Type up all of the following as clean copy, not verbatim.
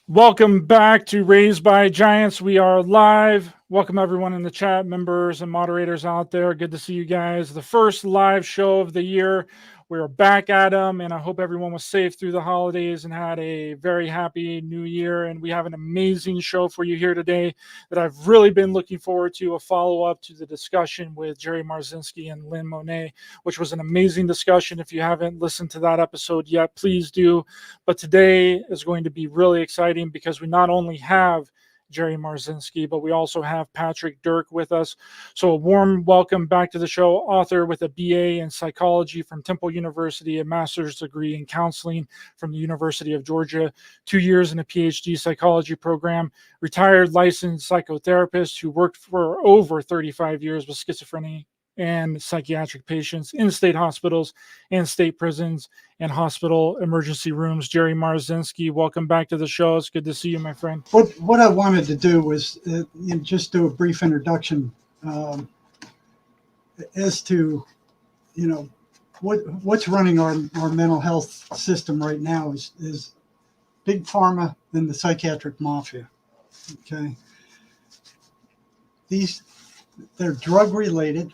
Welcome back to Raised by Giants. We are live. Welcome everyone in the chat, members and moderators out there. Good to see you guys. The first live show of the year. We're back at them, and I hope everyone was safe through the holidays and had a very happy new year. And we have an amazing show for you here today that I've really been looking forward to, a follow-up to the discussion with Jerry Marzinsky and Lynn Monet, which was an amazing discussion. If you haven't listened to that episode yet, please do. But today is going to be really exciting because we not only have Jerry Marzinsky, but we also have Patrick Dirk with us. So a warm welcome back to the show. Author with a BA in psychology from Temple University, a master's degree in counseling from the University of Georgia, 2 years in a PhD psychology program, retired licensed psychotherapist who worked for over 35 years with schizophrenia and psychiatric patients in state hospitals and state prisons and hospital emergency rooms. Jerry Marzinsky, welcome back to the show. It's good to see you, my friend. What I wanted to do was just do a brief introduction as to, what's running our mental health system right now is big pharma and the psychiatric mafia. Okay, they're drug related.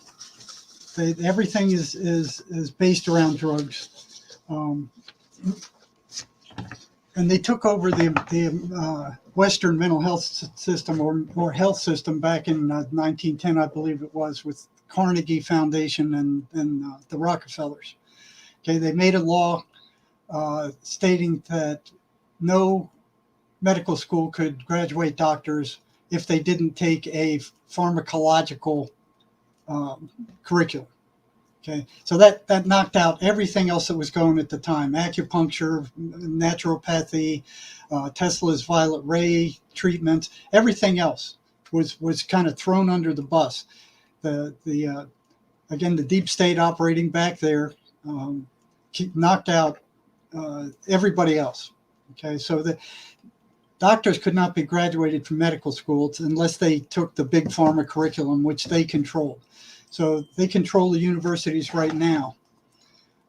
Everything is based around drugs, and they took over the Western mental health system or health system back in 1910, I believe it was, with Carnegie Foundation and the Rockefellers. Okay, they made a law stating that no medical school could graduate doctors if they didn't take a pharmacological curriculum. Okay, so that knocked out everything else that was going at the time: acupuncture, naturopathy, Tesla's violet ray treatments. Everything else was kind of thrown under the bus. Again, the deep state operating back there knocked out everybody else. Okay, so the doctors could not be graduated from medical schools unless they took the big pharma curriculum, which they controlled. So they control the universities right now.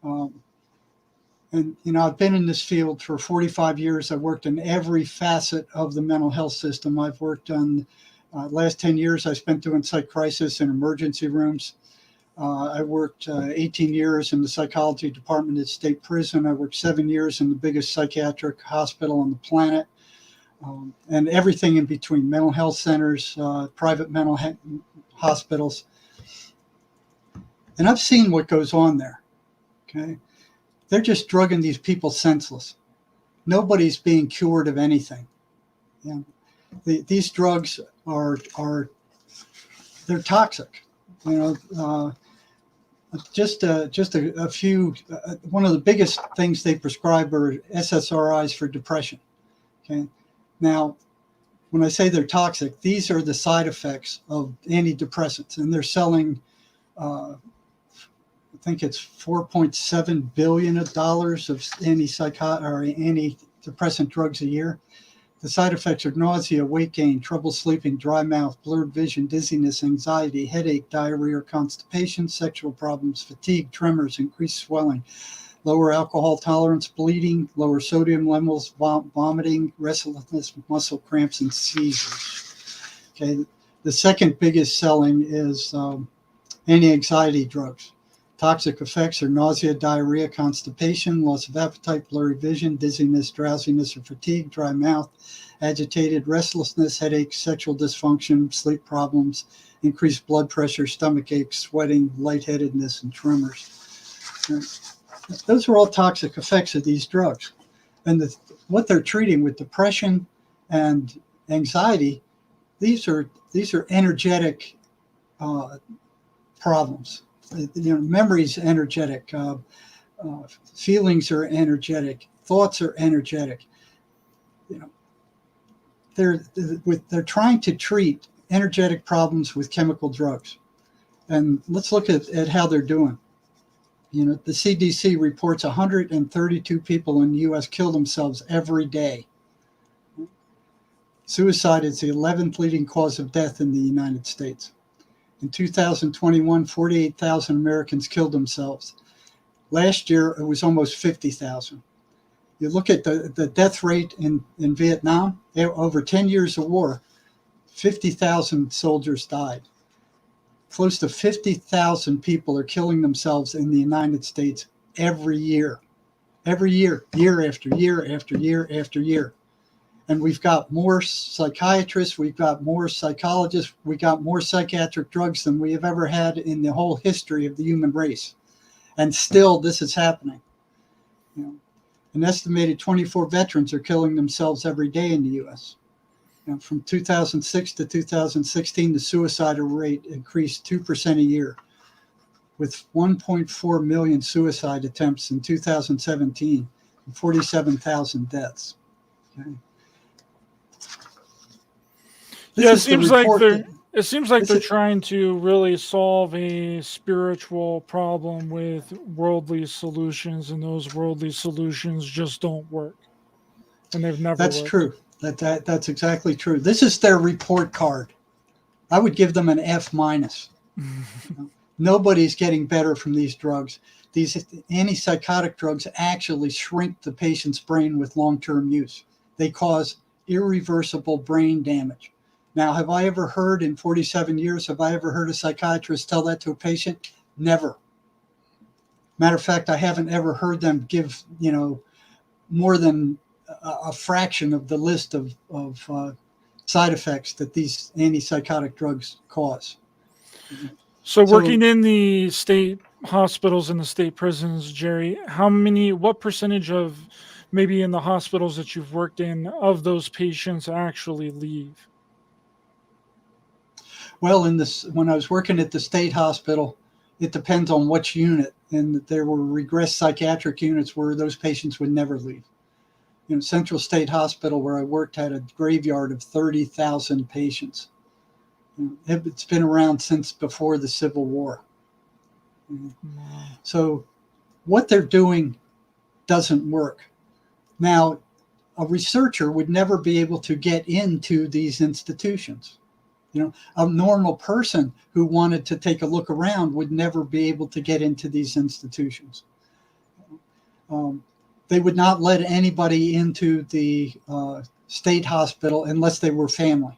And, I've been in this field for 45 years. I've worked in every facet of the mental health system. I've worked on, last 10 years, I spent doing psych crisis in emergency rooms. I worked 18 years in the psychology department at state prison. I worked 7 years in the biggest psychiatric hospital on the planet. And everything in between: mental health centers, private mental hospitals. And I've seen what goes on there. Okay, they're just drugging these people senseless. Nobody's being cured of anything. These drugs they're toxic. Just a few. One of the biggest things they prescribe are SSRIs for depression. Okay, now when I say they're toxic, these are the side effects of antidepressants, and they're selling. I think it's $4.7 billion of antidepressant drugs a year. The side effects are nausea, weight gain, trouble sleeping, dry mouth, blurred vision, dizziness, anxiety, headache, diarrhea or constipation, sexual problems, fatigue, tremors, increased swelling, lower alcohol tolerance, bleeding, lower sodium levels, vomiting, restlessness, muscle cramps, and seizures. Okay, the second biggest selling is anti-anxiety drugs. Toxic effects are nausea, diarrhea, constipation, loss of appetite, blurry vision, dizziness, drowsiness or fatigue, dry mouth, agitated, restlessness, headache, sexual dysfunction, sleep problems, increased blood pressure, stomach aches, sweating, lightheadedness, and tremors. Those are all toxic effects of these drugs. And what they're treating with depression and anxiety, these are energetic problems. Memory's energetic, feelings are energetic, thoughts are energetic. They're trying to treat energetic problems with chemical drugs. And let's look at how they're doing. The CDC reports 132 people in the U.S. kill themselves every day. Suicide is the 11th leading cause of death in the United States. In 2021, 48,000 Americans killed themselves. Last year, it was almost 50,000. You look at the death rate in Vietnam, over 10 years of war, 50,000 soldiers died. Close to 50,000 people are killing themselves in the United States every year. Every year, year after year after year after year. And we've got more psychiatrists, we've got more psychologists, we got more psychiatric drugs than we have ever had in the whole history of the human race. And still this is happening. You know, an estimated 24 veterans are killing themselves every day in the U.S. You know, from 2006 to 2016, the suicidal rate increased 2% a year, with 1.4 million suicide attempts in 2017 and 47,000 deaths. Okay. Yeah, it seems like they're trying to really solve a spiritual problem with worldly solutions, and those worldly solutions just don't work, and they've never. That's worked. True. That's exactly true. This is their report card. I would give them an F minus. Nobody's getting better from these drugs. These antipsychotic drugs actually shrink the patient's brain with long-term use. They cause irreversible brain damage. Now, have I ever heard in 47 years, have I ever heard a psychiatrist tell that to a patient? Never. Matter of fact, I haven't ever heard them give, more than a fraction of the list of side effects that these antipsychotic drugs cause. So working in the state hospitals and the state prisons, Jerry, what percentage of maybe in the hospitals that you've worked in of those patients actually leave? Well, when I was working at the state hospital, it depends on which unit, and there were regressed psychiatric units where those patients would never leave. Central State Hospital, where I worked, had a graveyard of 30,000 patients. It's been around since before the Civil War. So what they're doing doesn't work. Now, a researcher would never be able to get into these institutions. A normal person who wanted to take a look around would never be able to get into these institutions. They would not let anybody into the state hospital unless they were family.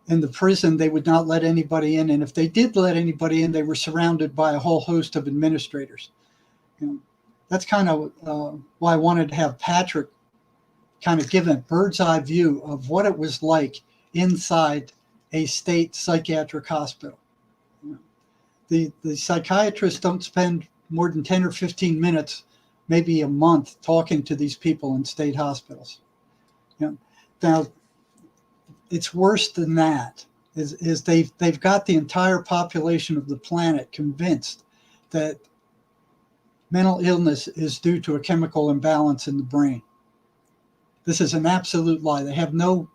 In the prison, they would not let anybody in. And if they did let anybody in, they were surrounded by a whole host of administrators. That's kind of why I wanted to have Patrick kind of give a bird's eye view of what it was like inside a state psychiatric hospital. The psychiatrists don't spend more than 10 or 15 minutes, maybe a month, talking to these people in state hospitals. Now, it's worse than that. Is they've got the entire population of the planet convinced that mental illness is due to a chemical imbalance in the brain. This is an absolute lie. They have no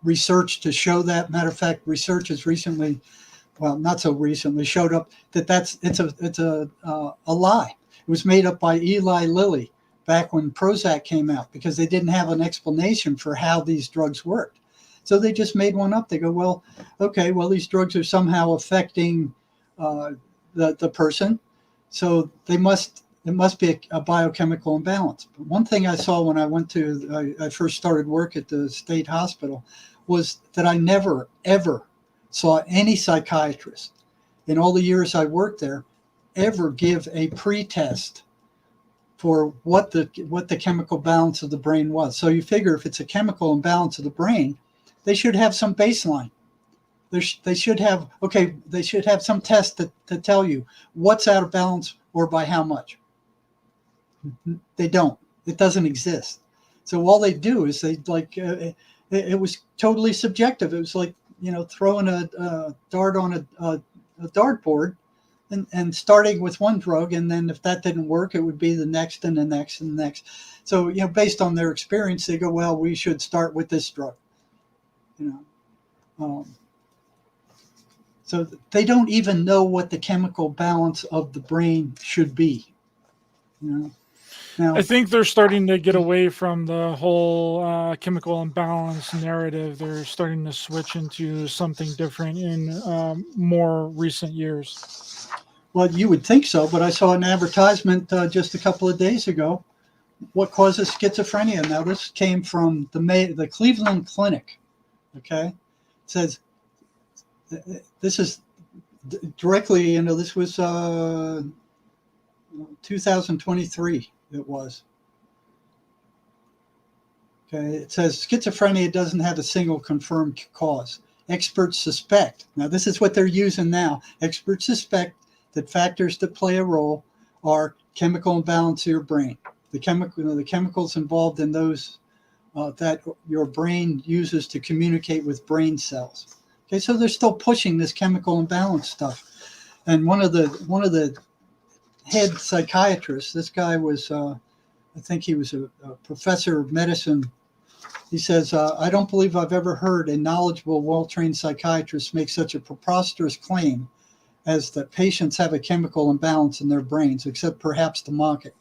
research to show that. Matter of fact, research has recently, well, not so recently, showed up that it's a lie. It was made up by Eli Lilly back when Prozac came out, because they didn't have an explanation for how these drugs worked. So they just made one up. They go, well, okay, well, these drugs are somehow affecting the person, so it must be a biochemical imbalance. But one thing I saw when I first started work at the state hospital was that I never, ever saw any psychiatrist in all the years I worked there ever give a pre-test for what the chemical balance of the brain was. So you figure if it's a chemical imbalance of the brain, they should have some baseline. They should have some test to tell you what's out of balance or by how much. They don't. It doesn't exist. So all they do is it was totally subjective. It was like, throwing a dart on a dartboard and starting with one drug, and then if that didn't work, it would be the next and the next and the next. So, based on their experience, they go, well, we should start with this drug. So they don't even know what the chemical balance of the brain should be. Now, I think they're starting to get away from the whole chemical imbalance narrative. They're starting to switch into something different in more recent years. Well, you would think so, but I saw an advertisement just a couple of days ago. What causes schizophrenia? Now, this came from the Cleveland Clinic. Okay, it says this is directly. This was 2023. It was. Okay, it says schizophrenia doesn't have a single confirmed cause. Experts suspect. Now, this is what they're using now. Experts suspect that factors that play a role are chemical imbalance in your brain. The chemicals involved in those that your brain uses to communicate with brain cells. Okay, so they're still pushing this chemical imbalance stuff. And one of the head psychiatrists, this guy was, I think he was a professor of medicine. He says, I don't believe I've ever heard a knowledgeable, well-trained psychiatrist make such a preposterous claim as that patients have a chemical imbalance in their brains, except perhaps to mock it.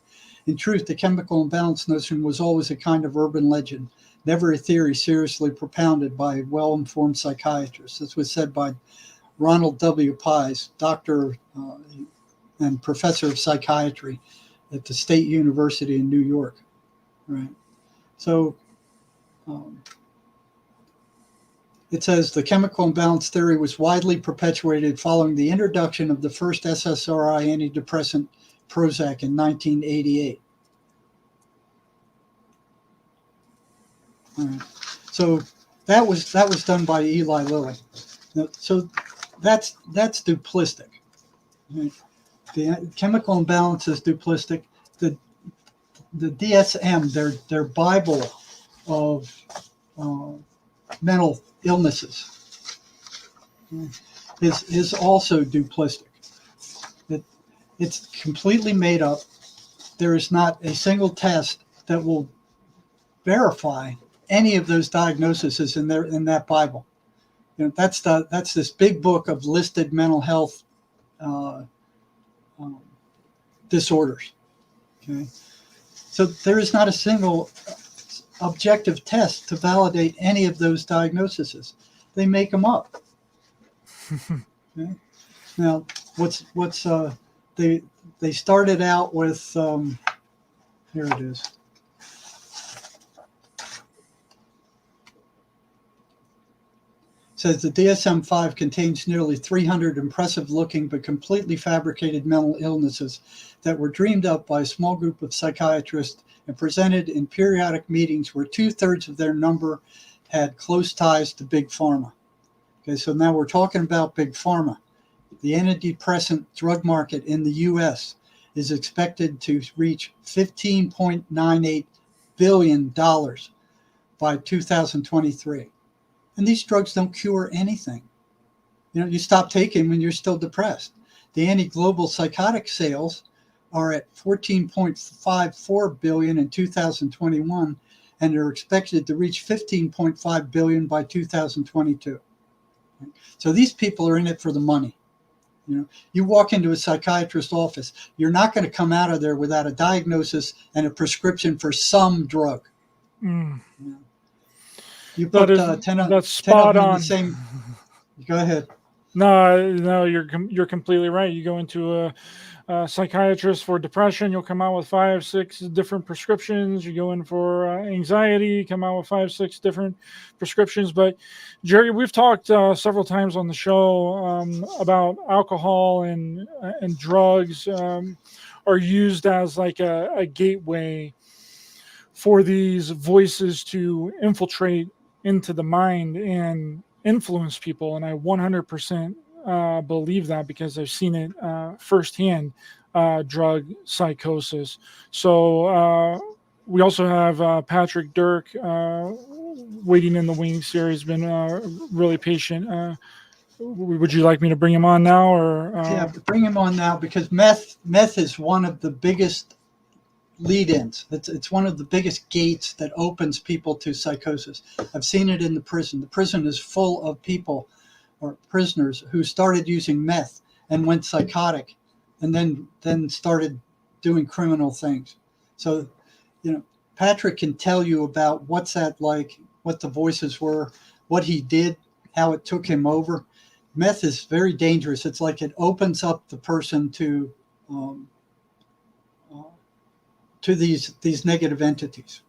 In truth, the chemical imbalance notion was always a kind of urban legend, never a theory seriously propounded by well-informed psychiatrists. This was said by Ronald W. Pies, doctor and professor of psychiatry at the State University in New York. Right. So it says the chemical imbalance theory was widely perpetuated following the introduction of the first SSRI antidepressant Prozac in 1988. All right. So that was done by Eli Lilly. Now, so that's duplistic. Right? The chemical imbalance is duplistic. The DSM, their Bible of mental illnesses, is also duplistic. It's completely made up. There is not a single test that will verify any of those diagnoses in that Bible. That's this big book of listed mental health disorders. Okay, so there is not a single objective test to validate any of those diagnoses. They make them up. Okay? Now, they started out with here it is. It says the DSM-5 contains nearly 300 impressive-looking but completely fabricated mental illnesses that were dreamed up by a small group of psychiatrists and presented in periodic meetings where 2/3 of their number had close ties to Big Pharma. Okay, so now we're talking about Big Pharma. The antidepressant drug market in the U.S. is expected to reach $15.98 billion by 2023. And these drugs don't cure anything. You stop taking when you're still depressed. The anti-global psychotic sales are at $14.54 billion in 2021, and are expected to reach $15.5 billion by 2022. So these people are in it for the money. You walk into a psychiatrist's office, you're not going to come out of there without a diagnosis and a prescription for some drug. You put that's spot on. The same. Go ahead. No, you're completely right. You go into a psychiatrist for depression, you'll come out with 5-6 different prescriptions. You go in for anxiety, come out with 5-6 different prescriptions. But Jerry, we've talked several times on the show about alcohol and drugs are used as like a gateway for these voices to infiltrate into the mind and influence people. And I 100% believe that because I've seen it firsthand, drug psychosis. So we also have Patrick Dirk waiting in the wings here. He's been really patient. Would you like me to bring him on now? Or yeah, bring him on now, because meth is one of the biggest lead-ins. It's one of the biggest gates that opens people to psychosis. I've seen it in the prison. The prison is full of people or prisoners who started using meth and went psychotic, and then started doing criminal things. So, Patrick can tell you about what's that like, what the voices were, what he did, how it took him over. meth is very dangerous. It's like it opens up the person to these negative entities.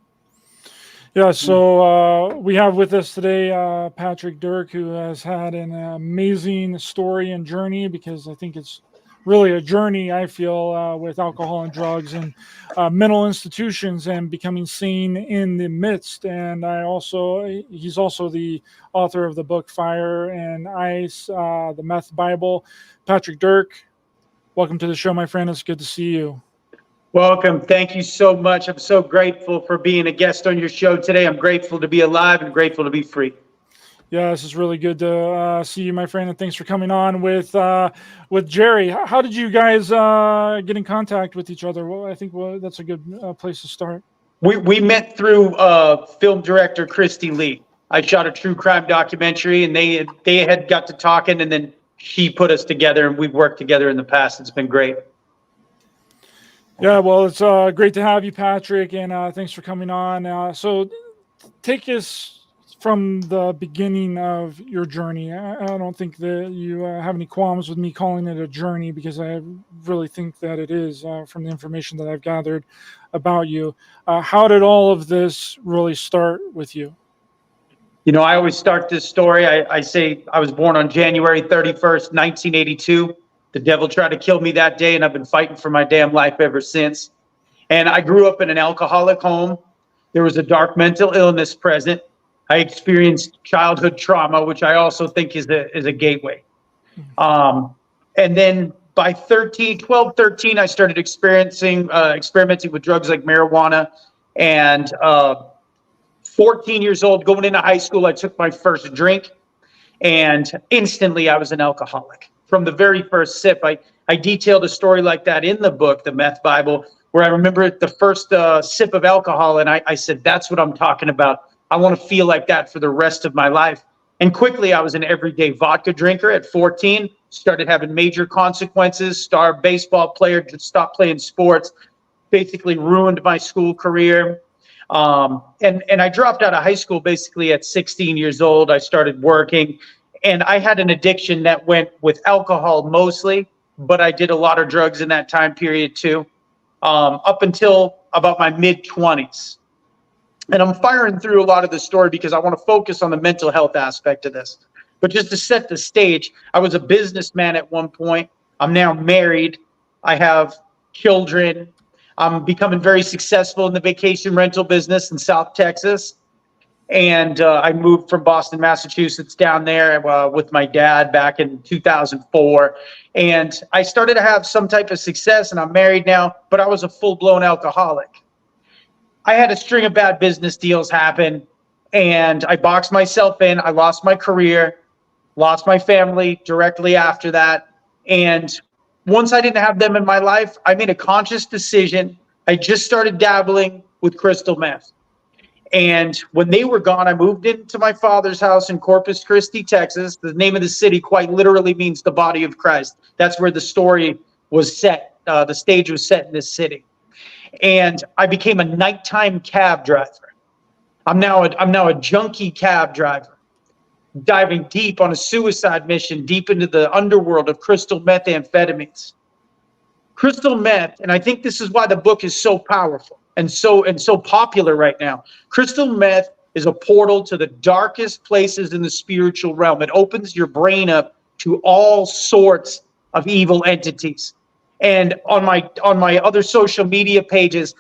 Yeah, so we have with us today Patrick Dirk, who has had an amazing story and journey, because I think it's really a journey, I feel, with alcohol and drugs and mental institutions and becoming sane in the midst. And he's also the author of the book Fire and Ice, the Meth Bible. Patrick Dirk, welcome to the show, my friend. It's good to see you. Welcome. Thank you so much. I'm so grateful for being a guest on your show today. I'm grateful to be alive and grateful to be free. Yeah, this is really good to see you, my friend, and thanks for coming on with Jerry. How did you guys get in contact with each other? Well, I think that's a good place to start. We met through film director Christy Lee. I shot a true crime documentary, and they had got to talking, and then she put us together, and we've worked together in the past. It's been great. Yeah, well, it's great to have you, Patrick, and thanks for coming on. So take us from the beginning of your journey. I don't think that you have any qualms with me calling it a journey, because I really think that it is, from the information that I've gathered about you. How did all of this really start with you? You know, I always start this story. I say I was born on January 31st, 1982. The devil tried to kill me that day, and I've been fighting for my damn life ever since. And I grew up in an alcoholic home. There was a dark mental illness present. I experienced childhood trauma, which I also think is a gateway. And then by 12, 13, I started experimenting with drugs like marijuana. And 14 years old, going into high school, I took my first drink, and instantly I was an alcoholic. From the very first sip, I detailed a story like that in the book, The Meth Bible, where I remember the first sip of alcohol, and I said, that's what I'm talking about. I want to feel like that for the rest of my life. And quickly, I was an everyday vodka drinker at 14, started having major consequences, star baseball player, just stopped playing sports, basically ruined my school career. And I dropped out of high school basically at 16 years old. I started working. And I had an addiction that went with alcohol mostly, but I did a lot of drugs in that time period too, up until about my mid-20s. And I'm firing through a lot of the story because I want to focus on the mental health aspect of this. But just to set the stage, I was a businessman at one point. I'm now married. I have children. I'm becoming very successful in the vacation rental business in South Texas. And I moved from Boston, Massachusetts down there with my dad back in 2004. And I started to have some type of success, and I'm married now, but I was a full-blown alcoholic. I had a string of bad business deals happen, and I boxed myself in. I lost my career, lost my family directly after that. And once I didn't have them in my life, I made a conscious decision. I just started dabbling with crystal meth. And when they were gone, I moved into my father's house in Corpus Christi, Texas. The name of the city quite literally means the body of Christ. That's where the story was set. The stage was set in this city. And I became a nighttime cab driver. I'm now a junkie cab driver, diving deep on a suicide mission, deep into the underworld of crystal methamphetamines. Crystal meth, and I think this is why the book is so powerful and so popular right now. Crystal meth is a portal to the darkest places in the spiritual realm. It opens your brain up to all sorts of evil entities. And on my other social media pages,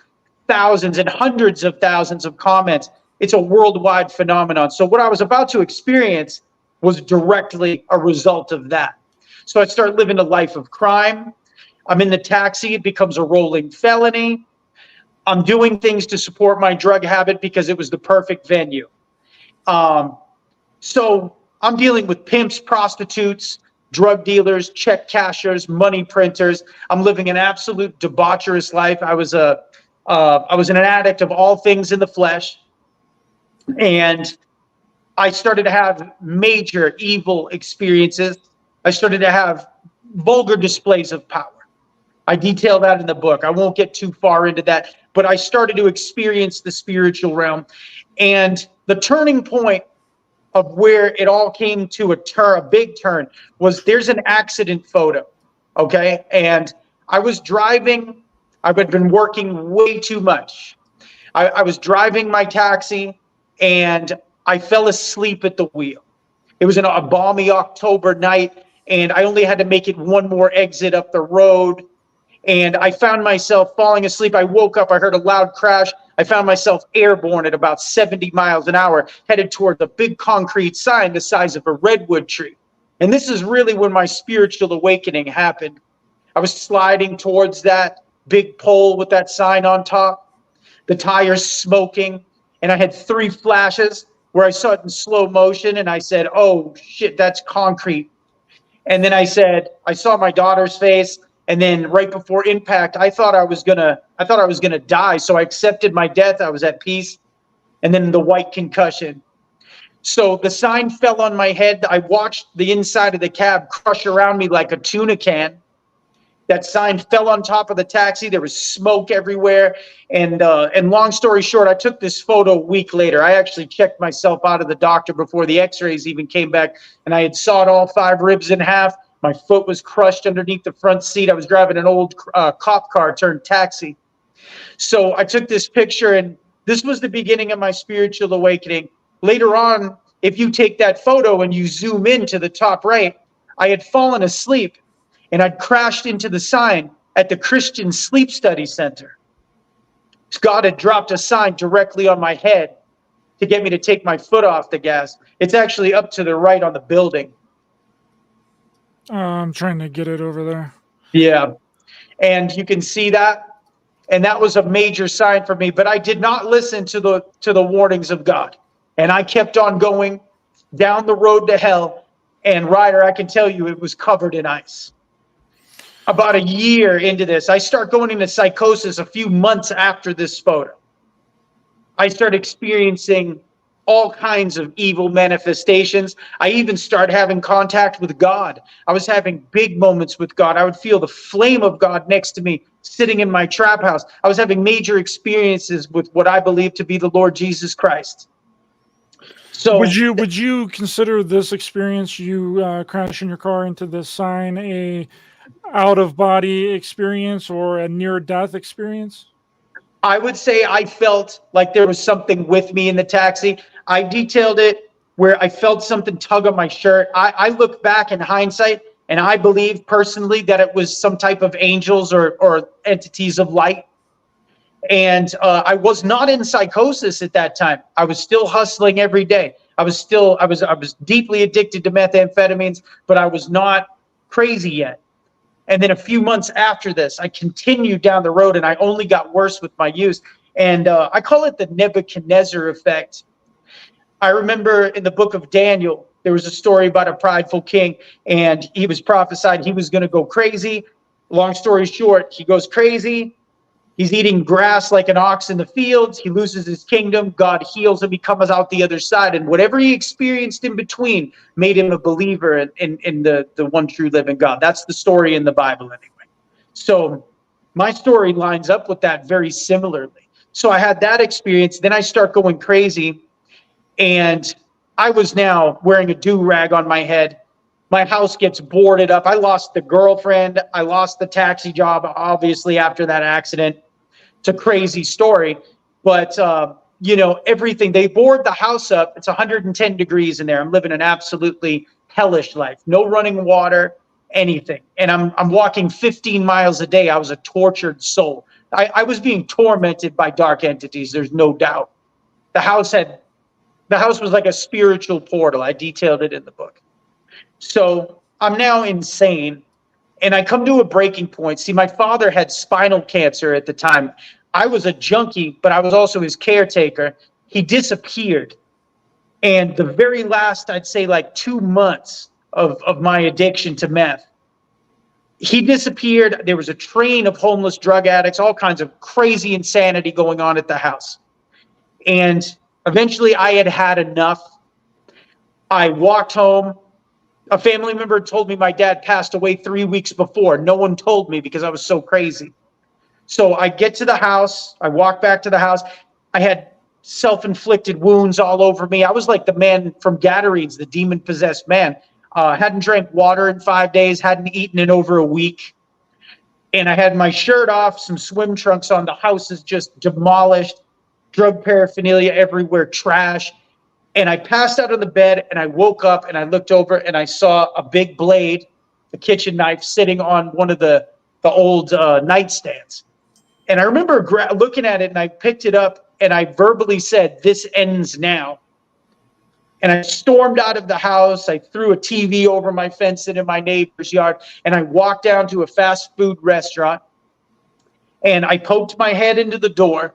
thousands and hundreds of thousands of comments. It's a worldwide phenomenon. So what I was about to experience was directly a result of that. So I start living a life of crime. I'm in the taxi. It becomes a rolling felony. I'm doing things to support my drug habit because it was the perfect venue. So I'm dealing with pimps, prostitutes, drug dealers, check cashers, money printers. I'm living an absolute debaucherous life. I was an addict of all things in the flesh. And I started to have major evil experiences. I started to have vulgar displays of power. I detail that in the book. I won't get too far into that, but I started to experience the spiritual realm. And the turning point of where it all came to a big turn, was there's an accident photo, okay? And I was driving. I had been working way too much. I was driving my taxi, and I fell asleep at the wheel. It was a balmy October night, and I only had to make it one more exit up the road. And I found myself falling asleep. I woke up, I heard a loud crash. I found myself airborne at about 70 miles an hour, headed toward a big concrete sign the size of a redwood tree. And this is really when my spiritual awakening happened. I was sliding towards that big pole with that sign on top, the tires smoking, and I had 3 flashes where I saw it in slow motion, and I said, oh shit, that's concrete. And then I saw my daughter's face, and then right before impact, I thought I was gonna die. So I accepted my death. I was at peace. And then the white concussion. So the sign fell on my head. I watched the inside of the cab crush around me like a tuna can. That sign fell on top of the taxi. There was smoke everywhere. And long story short, I took this photo a week later. I actually checked myself out of the doctor before the x-rays even came back. And I had sawed all 5 ribs in half. My foot was crushed underneath the front seat. I was driving an old cop car turned taxi. So I took this picture, and this was the beginning of my spiritual awakening. Later on, if you take that photo and you zoom in to the top right, I had fallen asleep, and I'd crashed into the sign at the Christian Sleep Study Center. God had dropped a sign directly on my head to get me to take my foot off the gas. It's actually up to the right on the building. I'm trying to get it over there. Yeah. And you can see that. And that was a major sign for me. But I did not listen to the warnings of God. And I kept on going down the road to hell. And Ryder, I can tell you, it was covered in ice. About a year into this, I start going into psychosis a few months after this photo. I start experiencing all kinds of evil manifestations. I even started having contact with God. I was having big moments with God. I would feel the flame of God next to me sitting in my trap house. I was having major experiences with what I believe to be the Lord Jesus Christ. So would you consider this experience, you crashing your car into this sign, a out of body experience or a near death experience? I would say I felt like there was something with me in the taxi. I detailed it where I felt something tug on my shirt. I look back in hindsight, and I believe personally that it was some type of angels or entities of light. And I was not in psychosis at that time. I was still hustling every day. I was deeply addicted to methamphetamines, but I was not crazy yet. And then a few months after this, I continued down the road, and I only got worse with my use. And I call it the Nebuchadnezzar effect. I remember in the book of Daniel, there was a story about a prideful king, and he was prophesied he was going to go crazy. Long story short, he goes crazy. He's eating grass like an ox in the fields. He loses his kingdom. God heals him. He comes out the other side. And whatever he experienced in between made him a believer in the one true living God. That's the story in the Bible anyway. So my story lines up with that very similarly. So I had that experience. Then I start going crazy. And I was now wearing a do-rag on my head. My house gets boarded up. I lost the girlfriend. I lost the taxi job, obviously, after that accident. It's a crazy story. But, everything. They board the house up. It's 110 degrees in there. I'm living an absolutely hellish life. No running water, anything. And I'm walking 15 miles a day. I was a tortured soul. I was being tormented by dark entities. There's no doubt. The house was like a spiritual portal. I detailed it in the book. So I'm now insane, and I come to a breaking point. See, my father had spinal cancer at the time. I was a junkie, but I was also his caretaker. He disappeared. And the very last, I'd say like 2 months of my addiction to meth, he disappeared. There was a train of homeless drug addicts, all kinds of crazy insanity going on at the house. And eventually I had had enough. I walked home. A family member told me my dad passed away 3 weeks before. No one told me because I was so crazy. So I get to the house. I walk back to the house. I had self-inflicted wounds all over me. I was like the man from Gadarenes, the demon-possessed man. Hadn't drank water in 5 days, hadn't eaten in over a week. And I had my shirt off, some swim trunks on. The house is just demolished, drug paraphernalia everywhere, trash. And I passed out on the bed, and I woke up, and I looked over, and I saw a big blade, a kitchen knife, sitting on one of the old nightstands. And I remember looking at it, and I picked it up, and I verbally said, "This ends now." And I stormed out of the house. I threw a TV over my fence into my neighbor's yard, and I walked down to a fast food restaurant, and I poked my head into the door.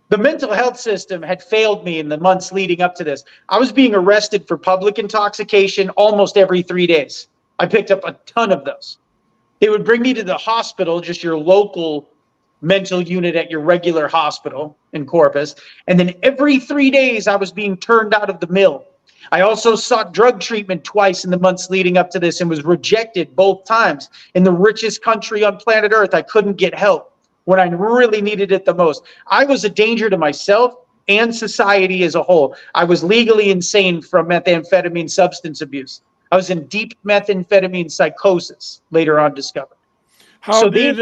The mental health system had failed me in the months leading up to this. I was being arrested for public intoxication almost every 3 days. I picked up a ton of those. They would bring me to the hospital, just your local mental unit at your regular hospital in Corpus. And then every 3 days, I was being turned out of the mill. I also sought drug treatment twice in the months leading up to this and was rejected both times. In the richest country on planet Earth, I couldn't get help when I really needed it the most. I was a danger to myself and society as a whole. I was legally insane from methamphetamine substance abuse. I was in deep methamphetamine psychosis, later on discovered. How did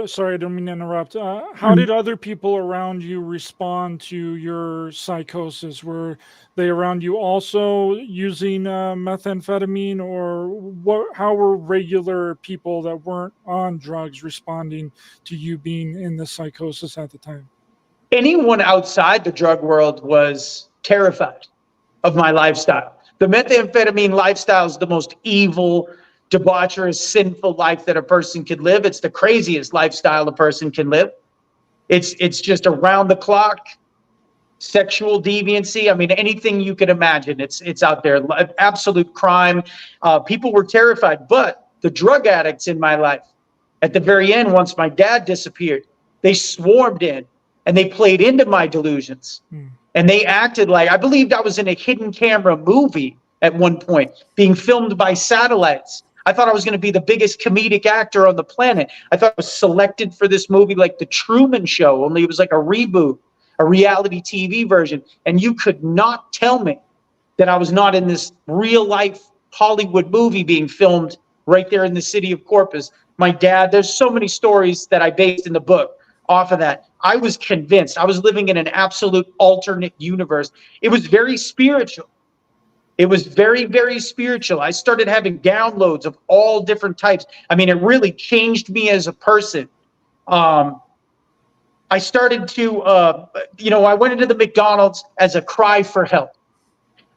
sorry, I don't mean to interrupt. How did other people around you respond to your psychosis? Were they around you also using methamphetamine, or how were regular people that weren't on drugs responding to you being in the psychosis at the time? Anyone outside the drug world was terrified of my lifestyle. The methamphetamine lifestyle is the most evil, debaucherous, sinful life that a person could live. It's the craziest lifestyle a person can live. It's just around the clock, sexual deviancy. I mean, anything you could imagine, it's out there. Absolute crime. People were terrified. But the drug addicts in my life, at the very end, once my dad disappeared, they swarmed in and they played into my delusions. And they acted like, I believed I was in a hidden camera movie at one point, being filmed by satellites. I thought I was going to be the biggest comedic actor on the planet. I thought I was selected for this movie like The Truman Show, only it was like a reboot, a reality TV version. And you could not tell me that I was not in this real life Hollywood movie being filmed right there in the city of Corpus. My dad, there's so many stories that I based in the book off of that. I was convinced I was living in an absolute alternate universe. It was very spiritual. It was very, very spiritual. I started having downloads of all different types. I mean, it really changed me as a person. I started to, I went into the McDonald's as a cry for help.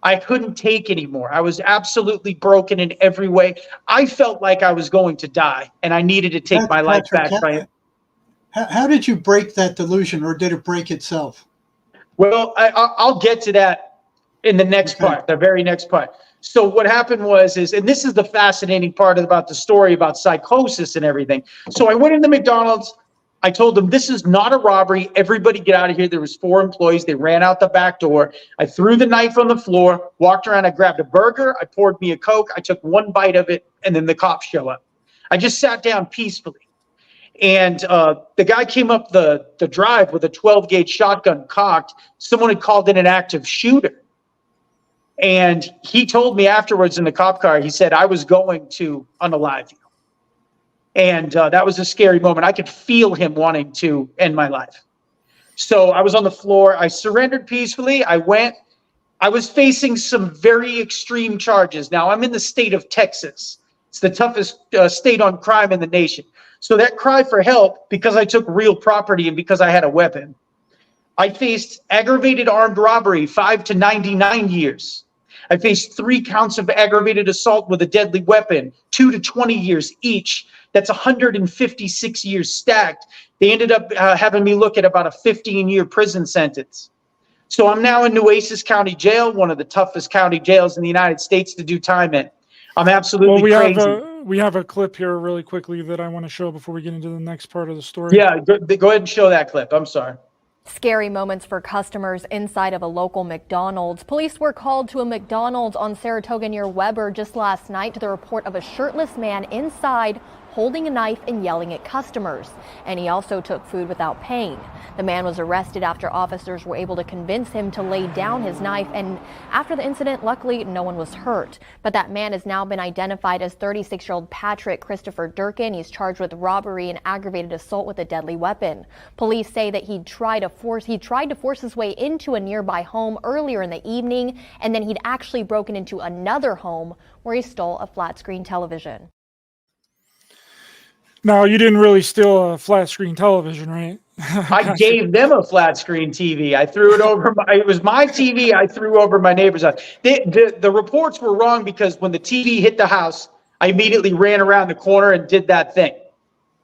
I couldn't take anymore. I was absolutely broken in every way. I felt like I was going to die, and I needed to take my life back. How did you break that delusion, or did it break itself? Well, I'll get to that in the next part, the very next part. So what happened was, and this is the fascinating part about the story about psychosis and everything. So I went into McDonald's. I told them, this is not a robbery. Everybody get out of here. There was 4 employees. They ran out the back door. I threw the knife on the floor, walked around. I grabbed a burger. I poured me a Coke. I took one bite of it, and then the cops show up. I just sat down peacefully. And the guy came up the drive with a 12-gauge shotgun cocked. Someone had called in an active shooter. And he told me afterwards in the cop car, he said, I was going to unalive you. And that was a scary moment. I could feel him wanting to end my life. So I was on the floor. I surrendered peacefully. I was facing some very extreme charges. Now, I'm in the state of Texas. It's the toughest state on crime in the nation. So that cry for help, because I took real property and because I had a weapon, I faced aggravated armed robbery, 5 to 99 years. I faced 3 counts of aggravated assault with a deadly weapon, 2 to 20 years each. That's 156 years stacked. They ended up having me look at about a 15-year prison sentence. So I'm now in Nueces County Jail, one of the toughest county jails in the United States to do time in. I'm absolutely crazy. We have a clip here really quickly that I want to show before we get into the next part of the story. Yeah, go ahead and show that clip. I'm sorry. Scary moments for customers inside of a local McDonald's. Police were called to a McDonald's on Saratoga near Weber just last night to the report of a shirtless man inside holding a knife and yelling at customers. And he also took food without paying. The man was arrested after officers were able to convince him to lay down his knife. And after the incident, luckily, no one was hurt. But that man has now been identified as 36-year-old Patrick Christopher Durkin. He's charged with robbery and aggravated assault with a deadly weapon. Police say that he tried to force his way into a nearby home earlier in the evening, and then he'd actually broken into another home where he stole a flat screen television. No, you didn't really steal a flat screen television, right? I gave them a flat screen TV. I threw it over it was my TV. I threw over my neighbor's house. The reports were wrong because when the TV hit the house, I immediately ran around the corner and did that thing.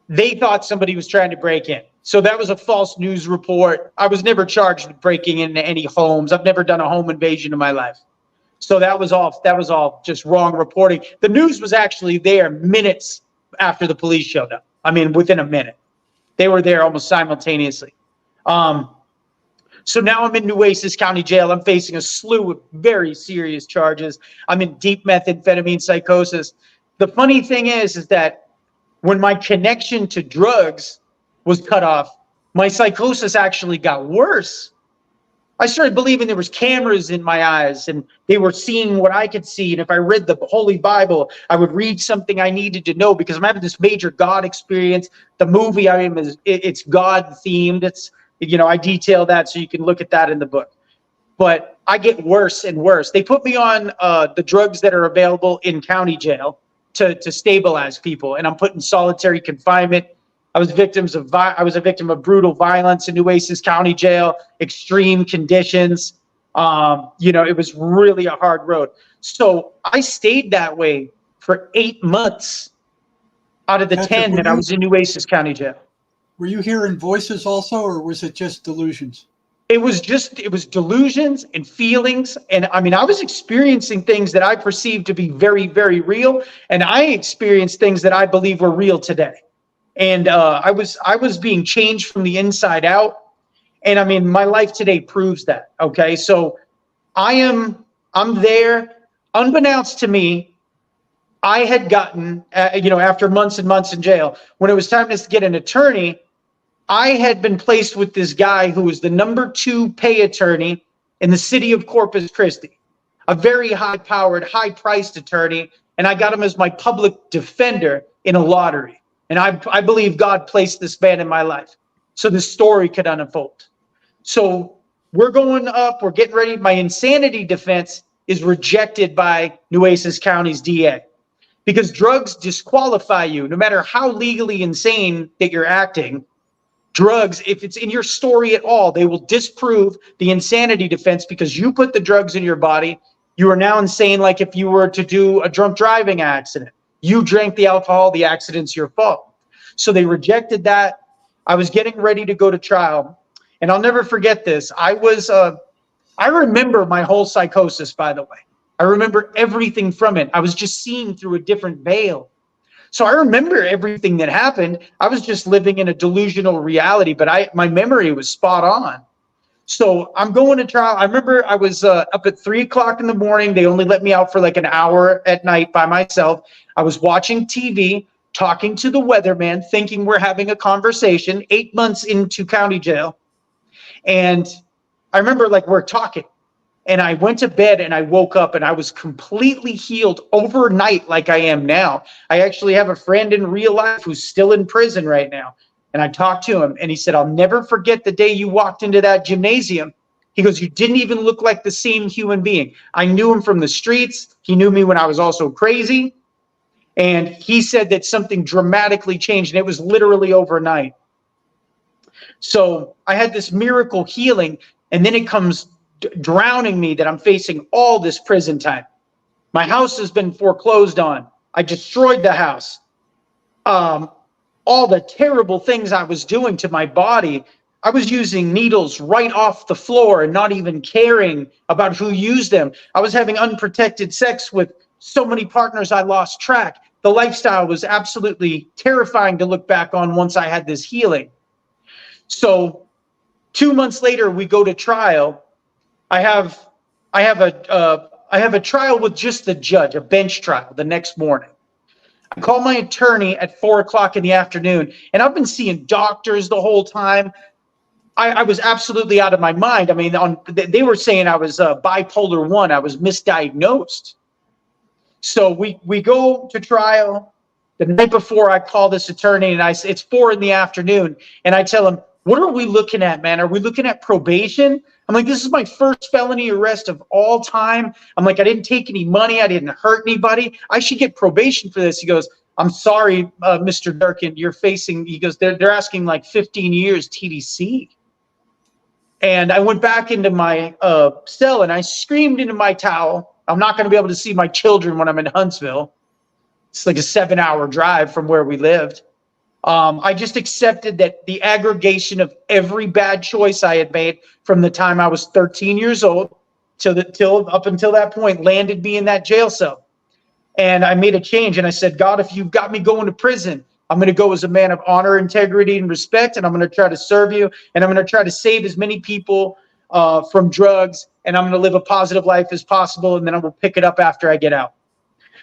They thought somebody was trying to break in. So that was a false news report. I was never charged with breaking into any homes. I've never done a home invasion in my life. So that was all just wrong reporting. The news was actually there minutes after the police showed up. I mean, within a minute. They were there almost simultaneously. So now I'm in Nueces County Jail. I'm facing a slew of very serious charges. I'm in deep methamphetamine psychosis. The funny thing is that when my connection to drugs was cut off, my psychosis actually got worse. I started believing there was cameras in my eyes and they were seeing what I could see. And if I read the Holy Bible, I would read something I needed to know because I'm having this major God experience. The movie it's God themed. It's, I detail that so you can look at that in the book. But I get worse and worse. They put me on the drugs that are available in county jail to stabilize people. And I'm put in solitary confinement. I was a victim of brutal violence in Nueces County Jail, extreme conditions. It was really a hard road. So I stayed that way for 8 months out of the 10 that I was in Nueces County Jail. Were you hearing voices also, or was it just delusions? It was delusions and feelings. And I mean, I was experiencing things that I perceived to be very, very real. And I experienced things that I believe were real today. And I was being changed from the inside out. And I mean, my life today proves that. Okay. So I'm there. Unbeknownst to me, I had gotten, after months and months in jail, when it was time to get an attorney, I had been placed with this guy who was the #2 pay attorney in the city of Corpus Christi, a very high-powered, high-priced attorney. And I got him as my public defender in a lottery. And I believe God placed this man in my life so this story could unfold. So we're going up, we're getting ready. My insanity defense is rejected by Nueces County's DA because drugs disqualify you. No matter how legally insane that you're acting, drugs, if it's in your story at all, they will disprove the insanity defense because you put the drugs in your body. You are now insane, like if you were to do a drunk driving accident. You drank the alcohol, the accident's your fault. So they rejected that. I was getting ready to go to trial. And I'll never forget this. I remember my whole psychosis, by the way. I remember everything from it. I was just seeing through a different veil. So I remember everything that happened. I was just living in a delusional reality, but my memory was spot on. So I'm going to trial. I remember I was up at 3 o'clock in the morning. They only let me out for like an hour at night by myself. I was watching TV, talking to the weatherman, thinking we're having a conversation 8 months into county jail. And I remember we're talking and I went to bed and I woke up and I was completely healed overnight like I am now. I actually have a friend in real life who's still in prison right now. And I talked to him and he said, I'll never forget the day you walked into that gymnasium. He goes, you didn't even look like the same human being. I knew him from the streets. He knew me when I was also crazy. And he said that something dramatically changed and it was literally overnight. So I had this miracle healing and then it comes drowning me that I'm facing all this prison time. My house has been foreclosed on. I destroyed the house. All the terrible things I was doing to my body. I was using needles right off the floor and not even caring about who used them. I was having unprotected sex with so many partners I lost track. The lifestyle was absolutely terrifying to look back on once I had this healing. So 2 months later, we go to trial. I have a trial with just the judge, a bench trial the next morning. I called my attorney at 4:00 in the afternoon, and I've been seeing doctors the whole time. I was absolutely out of my mind. I mean, they were saying I was bipolar 1. I was misdiagnosed. So we go to trial. The night before, I call this attorney, and it's 4 PM, and I tell him, "What are we looking at, man? Are we looking at probation?" I'm like, "This is my first felony arrest of all time." I'm like, "I didn't take any money. I didn't hurt anybody. I should get probation for this." He goes, "I'm sorry, Mr. Durkin, you're facing," he goes, they're asking like 15 years TDC. And I went back into my cell, and I screamed into my towel, "I'm not going to be able to see my children when I'm in Huntsville." It's like a 7-hour drive from where we lived. I just accepted that the aggregation of every bad choice I had made from the time I was 13 years old up until that point landed me in that jail cell. And I made a change, and I said, "God, if you've got me going to prison, I'm going to go as a man of honor, integrity, and respect, and I'm going to try to serve you, and I'm going to try to save as many people from drugs, and I'm going to live a positive life as possible, and then I will pick it up after I get out."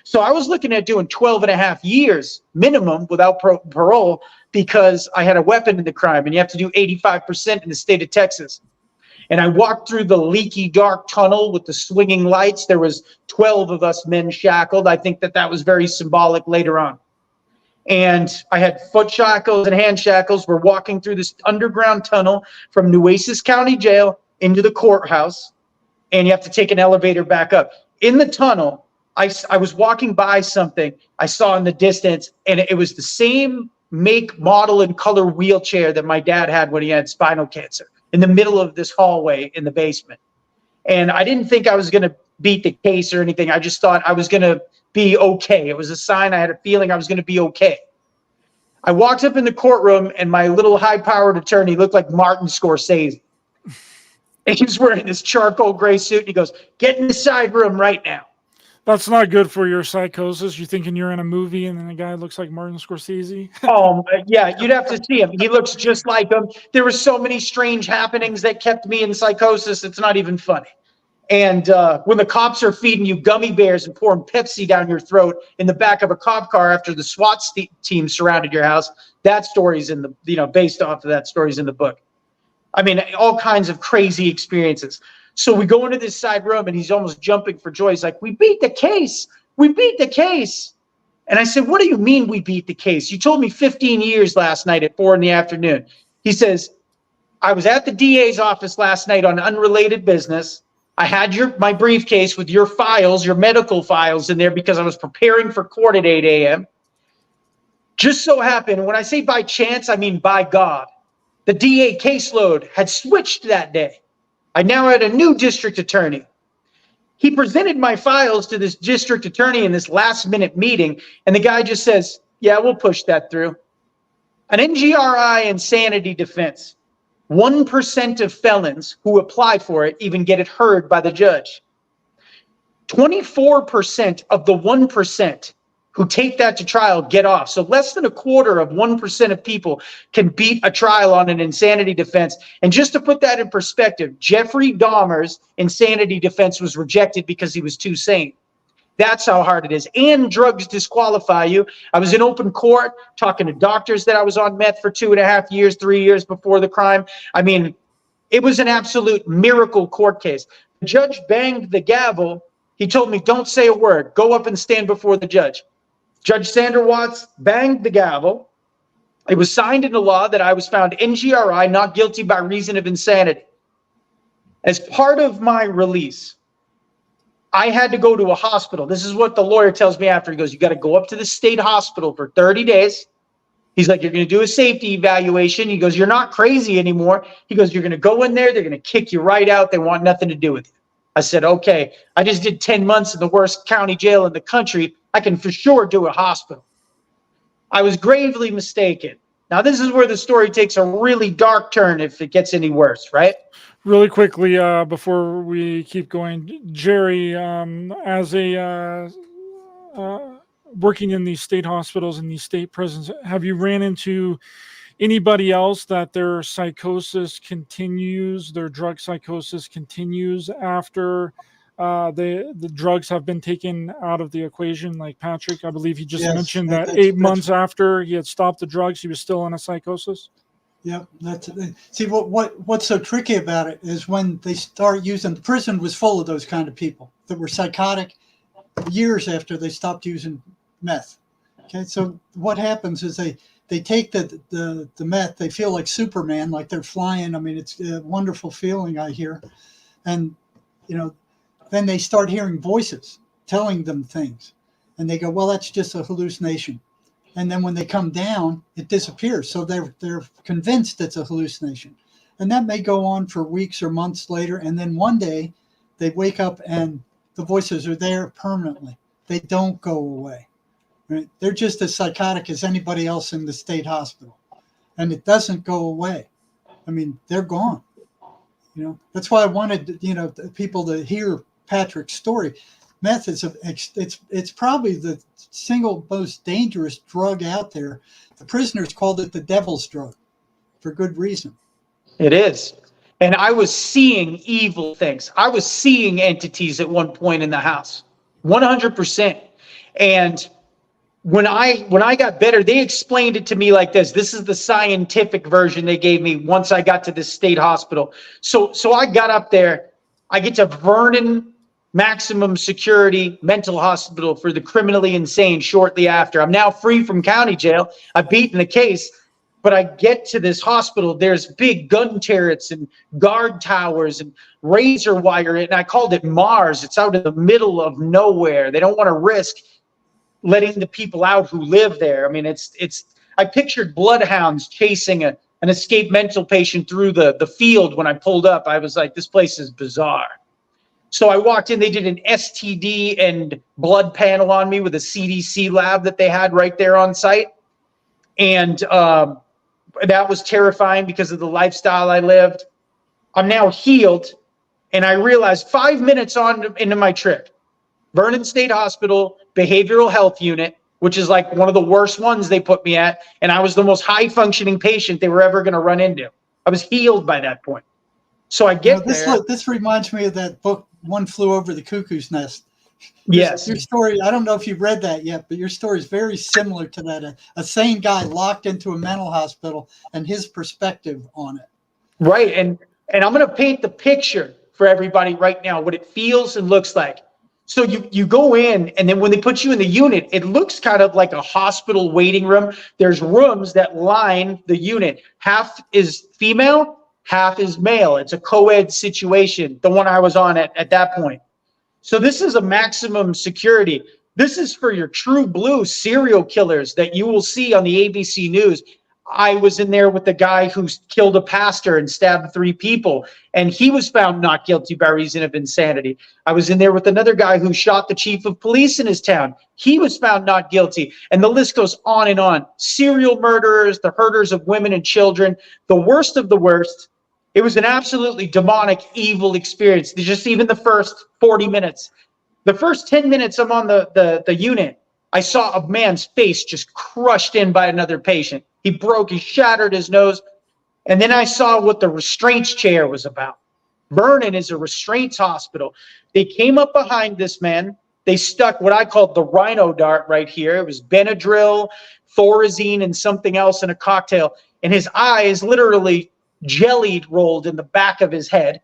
So I was looking at doing 12.5 years minimum without parole because I had a weapon in the crime, and you have to do 85% in the state of Texas. And I walked through the leaky, dark tunnel with the swinging lights. There was 12 of us men shackled. I think that was very symbolic later on. And I had foot shackles and hand shackles. We're walking through this underground tunnel from Nueces County Jail into the courthouse, and you have to take an elevator back up. In the tunnel, I was walking by something I saw in the distance, and it was the same make, model, and color wheelchair that my dad had when he had spinal cancer in the middle of this hallway in the basement. And I didn't think I was going to beat the case or anything. I just thought I was going to be okay. It was a sign. I had a feeling I was going to be okay. I walked up in the courtroom, and my little high-powered attorney looked like Martin Scorsese. And he's wearing this charcoal gray suit, and he goes, "Get in the side room right now." That's not good for your psychosis. You're thinking you're in a movie and then the guy looks like Martin Scorsese. Yeah, you'd have to see him. He looks just like him. There were so many strange happenings that kept me in psychosis. It's not even funny. And when the cops are feeding you gummy bears and pouring Pepsi down your throat in the back of a cop car after the SWAT team surrounded your house, that story's in the, based off of that story's in the book. I mean, all kinds of crazy experiences. So we go into this side room, and he's almost jumping for joy. He's like, "We beat the case. We beat the case." And I said, "What do you mean we beat the case? You told me 15 years last night at 4 PM." He says, "I was at the DA's office last night on unrelated business. I had my briefcase with your files, your medical files in there because I was preparing for court at 8 AM. Just so happened," when I say by chance, I mean by God, "the DA caseload had switched that day. I now had a new district attorney. He presented my files to this district attorney in this last-minute meeting, and the guy just says, 'Yeah, we'll push that through.' An NGRI insanity defense. 1% of felons who apply for it even get it heard by the judge. 24% of the 1% who take that to trial get off. So less than a quarter of 1% of people can beat a trial on an insanity defense. And just to put that in perspective, Jeffrey Dahmer's insanity defense was rejected because he was too sane. That's how hard it is. And drugs disqualify you. I was in open court talking to doctors that I was on meth for 2.5 years, 3 years before the crime. I mean, it was an absolute miracle court case. The judge banged the gavel. He told me, "Don't say a word. Go up and stand before the judge." Judge Sandra Watts banged the gavel. It was signed into law that I was found NGRI, not guilty by reason of insanity. As part of my release, I had to go to a hospital. This is what the lawyer tells me after. He goes, "You got to go up to the state hospital for 30 days. He's like, "You're going to do a safety evaluation." He goes, "You're not crazy anymore." He goes, "You're going to go in there. They're going to kick you right out. They want nothing to do with you." I said, "Okay, I just did 10 months in the worst county jail in the country. I can for sure do a hospital." I was gravely mistaken. Now, this is where the story takes a really dark turn if it gets any worse, right? Really quickly, before we keep going, Jerry, as a working in these state hospitals and these state prisons, have you ran into anybody else that their psychosis continues, their drug psychosis continues after the drugs have been taken out of the equation. Like Patrick, I believe he just Yes, mentioned that that's 8 months after he had stopped the drugs, he was still in a psychosis. Yep, see what's so tricky about it is when they start using, the prison was full of those kind of people that were psychotic years after they stopped using meth. Okay, so what happens is they take the meth, they feel like Superman, like they're flying. I mean, it's a wonderful feeling, I hear, and then they start hearing voices telling them things, and they go, well, that's just a hallucination. And then when they come down, it disappears. So they're convinced it's a hallucination. And that may go on for weeks or months later. And then one day they wake up and the voices are there permanently. They don't go away. Right? They're just as psychotic as anybody else in the state hospital. And it doesn't go away. I mean, they're gone. That's why I wanted, people to hear Patrick's story. Meth is it's probably the single most dangerous drug out there. The prisoners called it the devil's drug for good reason. It is. And I was seeing evil things. I was seeing entities at one point in the house, 100%. And when I got better, they explained it to me like this. This is the scientific version they gave me once I got to this state hospital. So I got up there. I get to Vernon maximum security mental hospital for the criminally insane shortly after. I'm now free from county jail. I've beaten the case, but I get to this hospital. There's big gun turrets and guard towers and razor wire. And I called it Mars. It's out in the middle of nowhere. They don't want to risk letting the people out who live there. I mean, I pictured bloodhounds chasing an escaped mental patient through the field. When I pulled up, I was like, this place is bizarre. So I walked in, they did an STD and blood panel on me with a CDC lab that they had right there on site. And that was terrifying because of the lifestyle I lived. I'm now healed. And I realized 5 minutes into my trip, Vernon State Hospital Behavioral Health Unit, which is like one of the worst ones they put me at. And I was the most high functioning patient they were ever going to run into. I was healed by that point. So I get there. This reminds me of that book, One Flew Over the Cuckoo's Nest. Yes. Your story, I don't know if you've read that yet, but your story is very similar to that. A sane guy locked into a mental hospital and his perspective on it. Right. And I'm going to paint the picture for everybody right now, what it feels and looks like. So you go in, and then when they put you in the unit, it looks kind of like a hospital waiting room. There's rooms that line the unit. Half is female, half is male. It's a co-ed situation, the one I was on at that point. So this is a maximum security. This is for your true blue serial killers that you will see on the ABC News. I was in there with the guy who killed a pastor and stabbed 3 people, and he was found not guilty by reason of insanity. I was in there with another guy who shot the chief of police in his town. He was found not guilty, and the list goes on and on. Serial murderers, the herders of women and children, the worst of the worst. It was an absolutely demonic, evil experience. Just even the first 40 minutes. The first 10 minutes I'm on the unit, I saw a man's face just crushed in by another patient. He shattered his nose. And then I saw what the restraints chair was about. Vernon is a restraints hospital. They came up behind this man. They stuck what I called the rhino dart right here. It was Benadryl, Thorazine, and something else in a cocktail. And his eyes literally jellied rolled in the back of his head.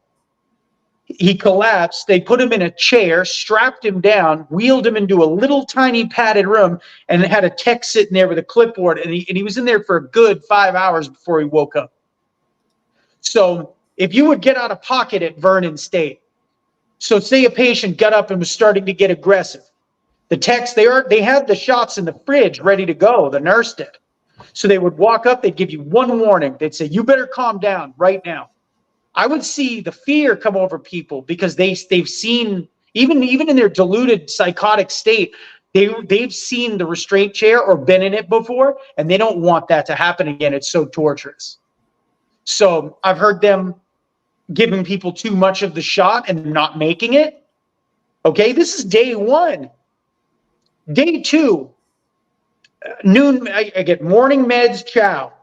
He collapsed. They put him in a chair, strapped him down, wheeled him into a little tiny padded room, and had a tech sitting there with a clipboard. And he was in there for a good 5 hours before he woke up. So if you would get out of pocket at Vernon State, so say a patient got up and was starting to get aggressive, the techs, they had the shots in the fridge ready to go. The nurse did. So they would walk up, they'd give you one warning. They'd say, you better calm down right now. I would see the fear come over people because they've seen, even in their deluded psychotic state, they've seen the restraint chair or been in it before, and they don't want that to happen again. It's so torturous. So I've heard them giving people too much of the shot and not making it. Okay, this is day 1. Day 2, noon, I get morning meds, chow.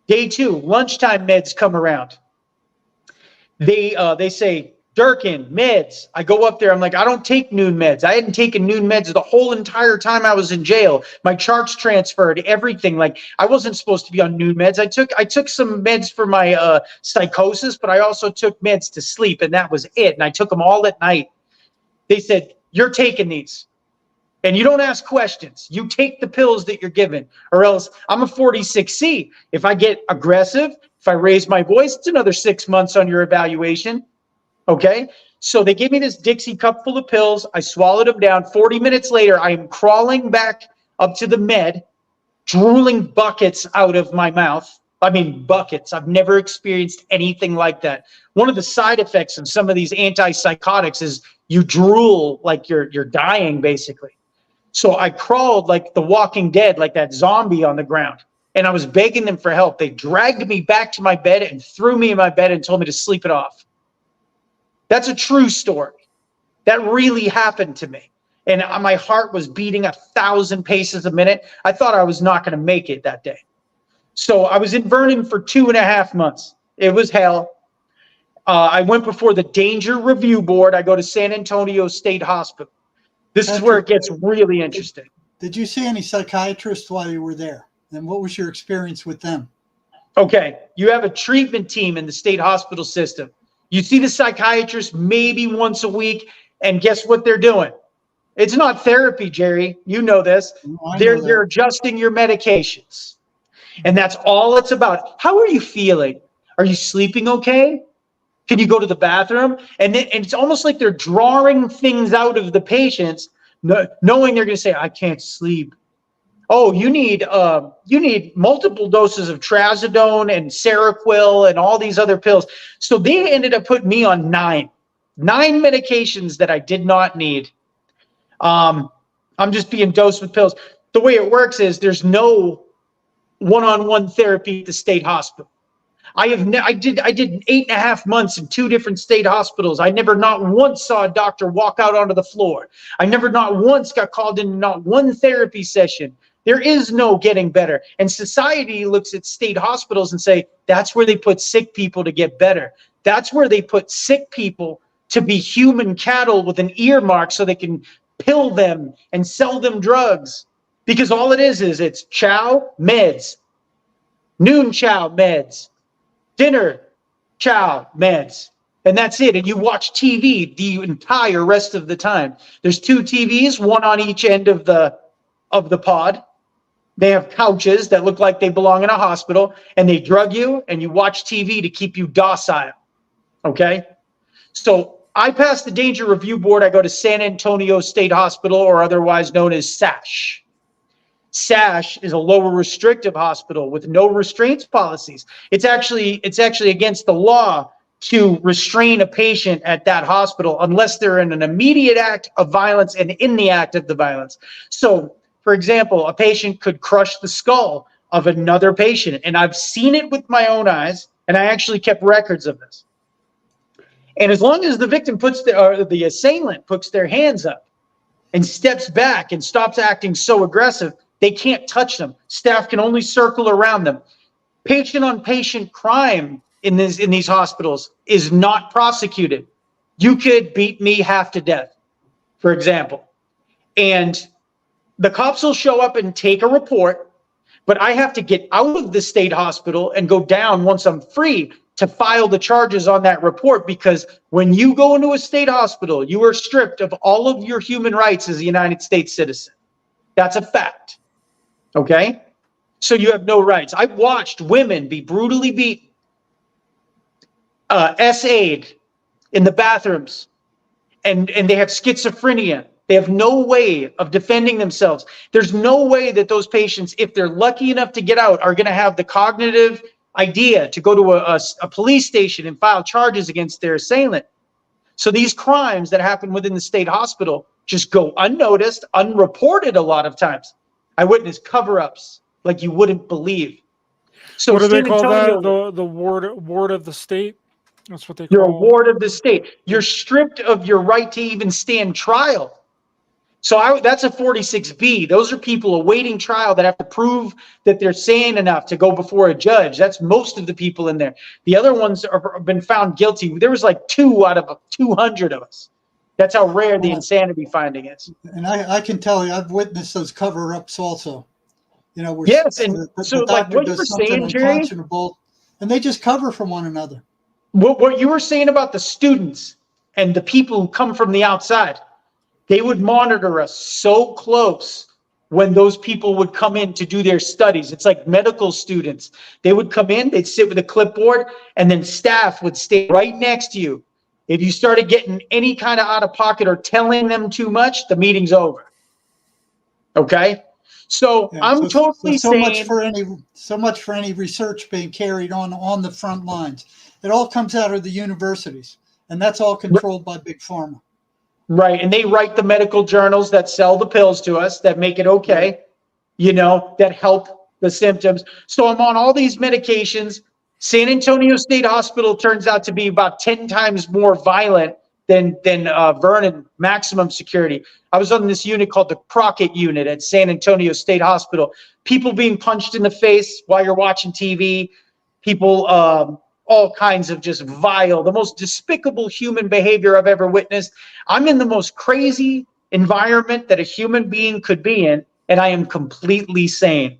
Day 2, lunchtime meds come around. They say, Durkin, meds. I go up there. I'm like, I don't take noon meds. I hadn't taken noon meds the whole entire time I was in jail. My charts transferred, everything. Like, I wasn't supposed to be on noon meds. I took some meds for my psychosis, but I also took meds to sleep, and that was it. And I took them all at night. They said, you're taking these. And you don't ask questions. You take the pills that you're given, or else I'm a 46C. If I get aggressive, if I raise my voice, it's another 6 months on your evaluation. Okay, so they gave me this Dixie cup full of pills. I swallowed them down. 40 minutes later, I am crawling back up to the med, drooling buckets out of my mouth. I mean, buckets. I've never experienced anything like that. One of the side effects of some of these antipsychotics is you drool like you're dying, basically. So I crawled like the Walking Dead, like that zombie on the ground. And I was begging them for help. They dragged me back to my bed and threw me in my bed and told me to sleep it off. That's a true story. That really happened to me. And my heart was beating 1,000 paces a minute. I thought I was not going to make it that day. So I was in Vernon for 2.5 months. It was hell. I went before the Danger Review Board. I go to San Antonio State Hospital. This is where it gets really interesting. Did you see any psychiatrists while you were there? And what was your experience with them? Okay, you have a treatment team in the state hospital system. You see the psychiatrist maybe once a week, and guess what they're doing? It's not therapy, Jerry. You know this. They're adjusting your medications. And that's all it's about. How are you feeling? Are you sleeping okay? Can you go to the bathroom? And it's almost like they're drawing things out of the patients, knowing they're going to say, I can't sleep. Oh, you need multiple doses of trazodone and Seroquel and all these other pills. So they ended up putting me on nine medications that I did not need. I'm just being dosed with pills. The way it works is there's no one-on-one therapy at the state hospital. I did 8.5 months in 2 different state hospitals. I never not once saw a doctor walk out onto the floor. I never not once got called in not one therapy session. There is no getting better. And society looks at state hospitals and say, that's where they put sick people to get better. That's where they put sick people to be human cattle with an earmark so they can pill them and sell them drugs. Because all it is it's chow, meds, noon chow, meds, dinner chow, meds. And that's it. And you watch TV the entire rest of the time. There's 2 TVs, one on each end of the pod. They have couches that look like they belong in a hospital, and they drug you, and you watch TV to keep you docile. Okay? So I passed the Danger Review Board. I go to San Antonio State Hospital, or otherwise known as SASH. SASH is a lower restrictive hospital with no restraints policies. It's actually against the law to restrain a patient at that hospital unless they're in an immediate act of violence and in the act of the violence. So, for example, a patient could crush the skull of another patient, and I've seen it with my own eyes, and I actually kept records of this. And as long as the victim the assailant puts their hands up and steps back and stops acting so aggressive, they can't touch them. Staff can only circle around them. Patient-on-patient crime in these hospitals is not prosecuted. You could beat me half to death, for example. And the cops will show up and take a report, but I have to get out of the state hospital and go down once I'm free to file the charges on that report, because when you go into a state hospital, you are stripped of all of your human rights as a United States citizen. That's a fact. Okay? So you have no rights. I've watched women be brutally beaten, SA'd in the bathrooms, and they have schizophrenia. They have no way of defending themselves. There's no way that those patients, if they're lucky enough to get out, are going to have the cognitive idea to go to a police station and file charges against their assailant. So these crimes that happen within the state hospital just go unnoticed, unreported a lot of times. I witnessed cover-ups like you wouldn't believe. So what do they call that? The ward of the state? That's what they call it. You're a ward of the state. You're stripped of your right to even stand trial. So that's a 46B. Those are people awaiting trial that have to prove that they're sane enough to go before a judge. That's most of the people in there. The other ones have been found guilty. There was like 2 out of 200 of us. That's how rare the insanity finding is. And I can tell you, I've witnessed those cover-ups also. You know, where Yes, and the so like doctor what you were does something saying, Jerry, unconscionable, and they just cover from one another. what you were saying about the students and the people who come from the outside, they would monitor us so close when those people would come in to do their studies. It's like medical students. They would come in, they'd sit with a clipboard, and then staff would stay right next to you. If you started getting any kind of out of pocket or telling them too much, the meeting's over. Okay? So Yeah, I'm totally so much saying, so much for any research being carried on the front lines. It all comes out of the universities, and that's all controlled by Big Pharma. right, and they write the medical journals that sell the pills to us that make it okay, you know, that help the symptoms. So I'm on all these medications. San Antonio State Hospital turns out to be about 10 times more violent than Vernon maximum security. I was on this unit called the Crockett unit at San Antonio State Hospital. People being punched in the face while you're watching TV, people, all kinds of just vile, the most despicable human behavior I've ever witnessed. I'm in the most crazy environment that a human being could be in, and I am completely sane.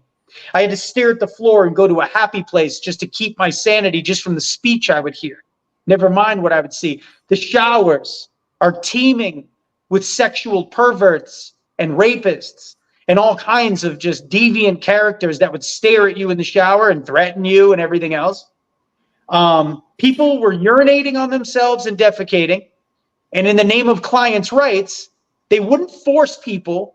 I had to stare at the floor and go to a happy place just to keep my sanity just from the speech I would hear. Never mind what I would see. The showers are teeming with sexual perverts and rapists and all kinds of just deviant characters that would stare at you in the shower and threaten you and everything else. People were urinating on themselves and defecating. And in the name of clients' rights, they couldn't force people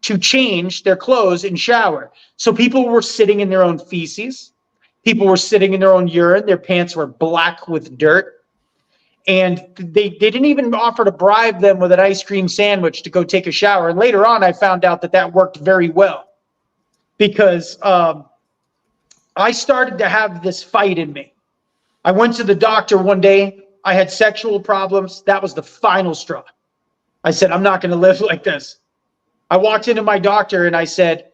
to change their clothes and shower. So people were sitting in their own feces. People were sitting in their own urine. Their pants were black with dirt. And they didn't even offer to bribe them with an ice cream sandwich to go take a shower. And later on, I found out that that worked very well because I started to have this fight in me. I went to the doctor one day. I had sexual problems. That was the final straw. I said, I'm not going to live like this. I walked into my doctor and I said,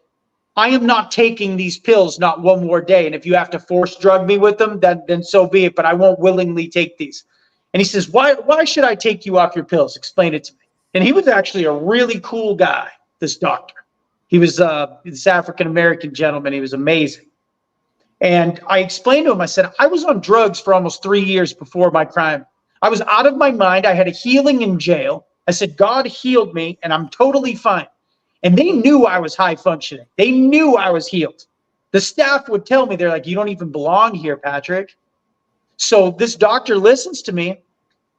I am not taking these pills not one more day. And if you have to force drug me with them, then so be it. But I won't willingly take these. And he says, why should I take you off your pills? Explain it to me. And he was actually a really cool guy, this doctor. He was this African-American gentleman. He was amazing. And I explained to him, I said, I was on drugs for almost 3 years before my crime. I was out of my mind. I had a healing in jail. I said, God healed me and I'm totally fine. And they knew I was high functioning. They knew I was healed. The staff would tell me, they're like, you don't even belong here, Patrick. So this doctor listens to me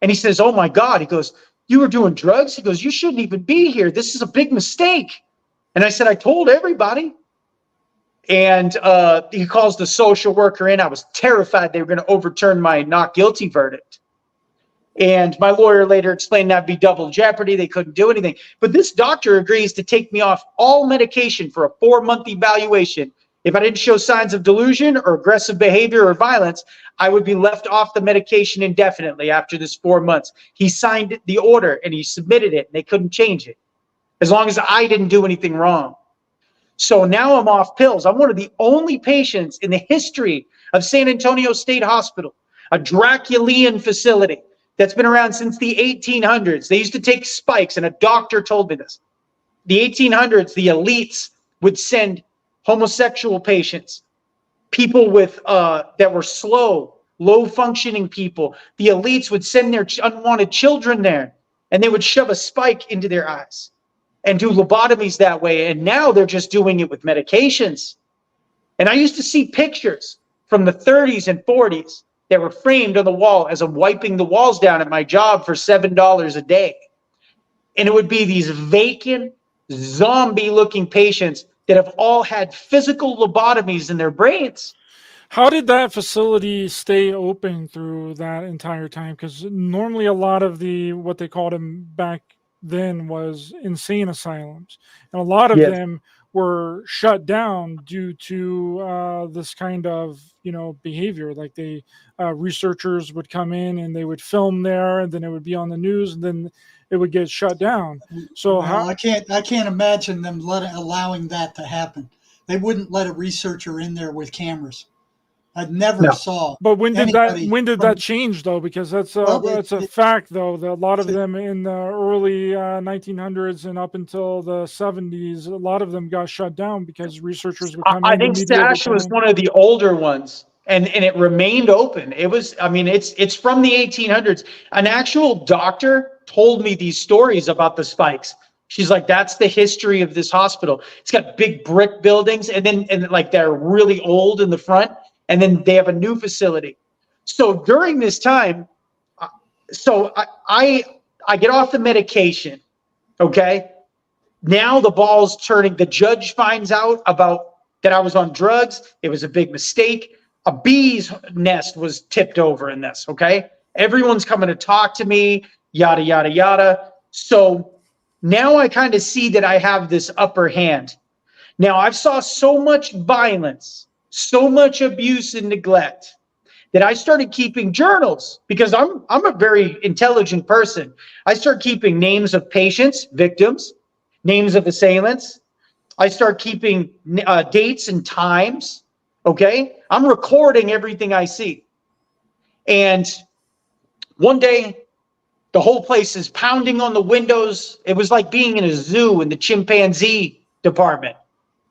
and he says, oh my God. He goes, you were doing drugs? He goes, you shouldn't even be here. This is a big mistake. And I said, I told everybody. And he calls the social worker in. I was terrified they were going to overturn my not guilty verdict. And my lawyer later explained that'd be double jeopardy. They couldn't do anything. But this doctor agrees to take me off all medication for a 4-month evaluation. If I didn't show signs of delusion or aggressive behavior or violence, I would be left off the medication indefinitely after this 4 months. He signed the order and he submitted it and they couldn't change it as long as I didn't do anything wrong. So now I'm off pills. I'm one of the only patients in the history of San Antonio State Hospital, a Draculian facility that's been around since the 1800s. They used to take spikes, and a doctor told me this. The 1800s, the elites would send homosexual patients, people with that were slow, low-functioning people. The elites would send their unwanted children there, and they would shove a spike into their eyes and do lobotomies that way. And now they're just doing it with medications. And I used to see pictures from the 30s and 40s that were framed on the wall as I'm wiping the walls down at my job for $7 a day. And it would be these vacant, zombie-looking patients that have all had physical lobotomies in their brains. How did that facility stay open through that entire time? Because normally a lot of what they called them back then was insane asylums. And a lot of them were shut down due to this kind of behavior. Like researchers would come in and they would film there, and then it would be on the news, and then it would get shut down. So well, I can't imagine them allowing that to happen. They wouldn't let a researcher in there with cameras. I never saw. But when did that change though? Because that's a fact though, that a lot of them in the early 1900s and up until the 70s, a lot of them got shut down because researchers would come in. I think Stash was one of the older ones, and it remained open. It was, I mean, it's from the 1800s. An actual doctor told me these stories about the spikes. She's like, that's the history of this hospital. It's got big brick buildings, and like they're really old in the front. And then they have a new facility. So during this time, I get off the medication, okay? Now the ball's turning. The judge finds out about that I was on drugs. It was a big mistake. A bee's nest was tipped over in this, okay? Everyone's coming to talk to me, yada, yada, yada. So now I kind of see that I have this upper hand. Now I've saw so much violence, so much abuse and neglect that I started keeping journals because I'm a very intelligent person. I start keeping names of patients, victims, names of assailants. I start keeping dates and times. Okay. I'm recording everything I see. And one day the whole place is pounding on the windows. It was like being in a zoo in the chimpanzee department.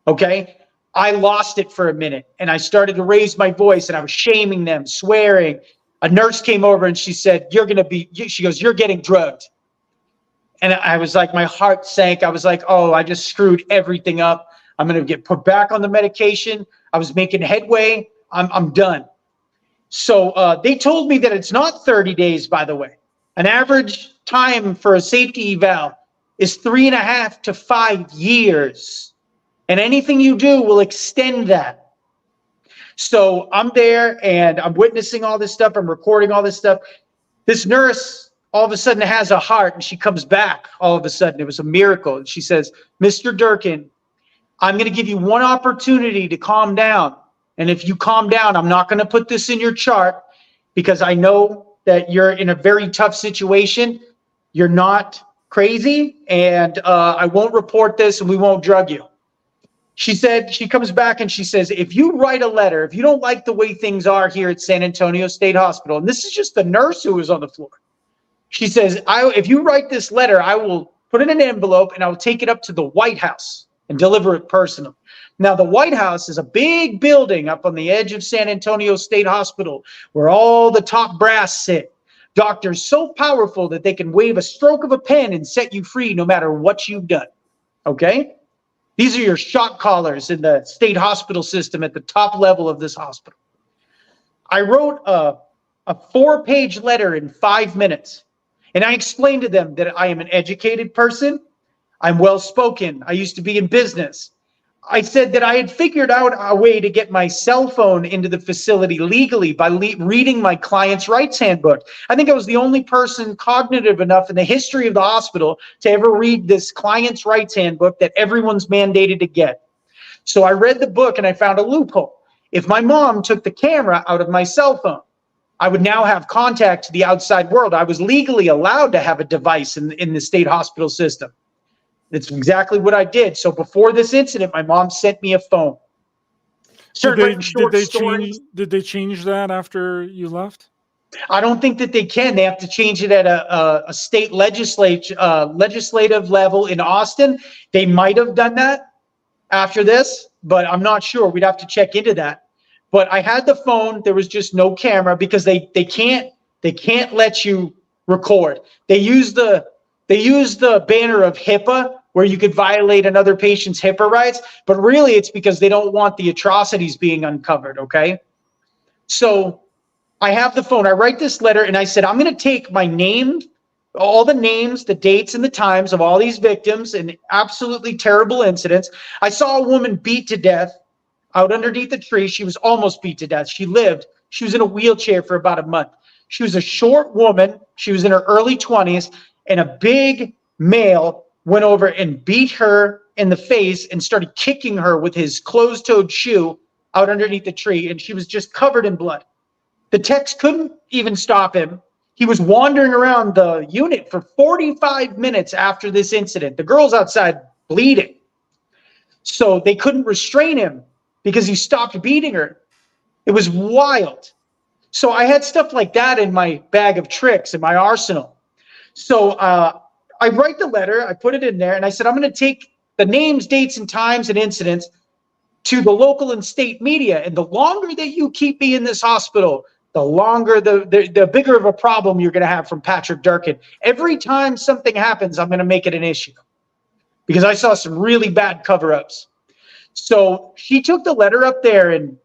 Okay. I lost it for a minute and I started to raise my voice and I was shaming them, swearing. A nurse came over and she said, she goes, you're getting drugged. And I was like, my heart sank. I was like, oh, I just screwed everything up. I'm going to get put back on the medication. I was making headway. I'm done. So they told me that it's not 30 days, by the way. An average time for a safety eval is 3.5 to 5 years. And anything you do will extend that. So I'm there and I'm witnessing all this stuff. I'm recording all this stuff. This nurse all of a sudden has a heart and she comes back all of a sudden. It was a miracle. And she says, Mr. Durkin, I'm going to give you one opportunity to calm down. And if you calm down, I'm not going to put this in your chart because I know that you're in a very tough situation. You're not crazy. And I won't report this and we won't drug you. She said, she comes back and she says, if you write a letter, if you don't like the way things are here at San Antonio State Hospital, and this is just the nurse who was on the floor. She says, if you write this letter, I will put it in an envelope and I will take it up to the White House and deliver it personally. Now, the White House is a big building up on the edge of San Antonio State Hospital where all the top brass sit. Doctors so powerful that they can wave a stroke of a pen and set you free no matter what you've done. Okay? These are your shot callers in the state hospital system at the top level of this hospital. I wrote a 4-page letter in 5 minutes, and I explained to them that I am an educated person. I'm well-spoken. I used to be in business. I said that I had figured out a way to get my cell phone into the facility legally by reading my client's rights handbook. I think I was the only person cognitive enough in the history of the hospital to ever read this client's rights handbook that everyone's mandated to get. So I read the book and I found a loophole. If my mom took the camera out of my cell phone, I would now have contact to the outside world. I was legally allowed to have a device in the state hospital system. That's exactly what I did. So before this incident, my mom sent me a phone. Did they change that after you left? I don't think that they can. They have to change it at a state legislative level in Austin. They might have done that after this, but I'm not sure. We'd have to check into that. But I had the phone. There was just no camera because they can't let you record. They use the banner of HIPAA, where you could violate another patient's HIPAA rights, but really it's because they don't want the atrocities being uncovered, okay? So I have the phone. I write this letter and I said, I'm going to take my name, all the names, the dates, and the times of all these victims and absolutely terrible incidents. I saw a woman beat to death out underneath the tree. She was almost beat to death. She lived. She was in a wheelchair for about a month. She was a short woman. She was in her early 20s, and a big male went over and beat her in the face and started kicking her with his closed-toed shoe out underneath the tree, and she was just covered in blood. The techs couldn't even stop him. He was wandering around the unit for 45 minutes after this incident. The girl's outside bleeding. So they couldn't restrain him because he stopped beating her. It was wild. So I had stuff like that in my bag of tricks, in my arsenal. So I write the letter, I put it in there, and I said, I'm going to take the names, dates, and times and incidents to the local and state media. And the longer that you keep me in this hospital, the longer, the bigger of a problem you're going to have from Patrick Durkin. Every time something happens, I'm going to make it an issue because I saw some really bad cover-ups. So she took the letter up there, and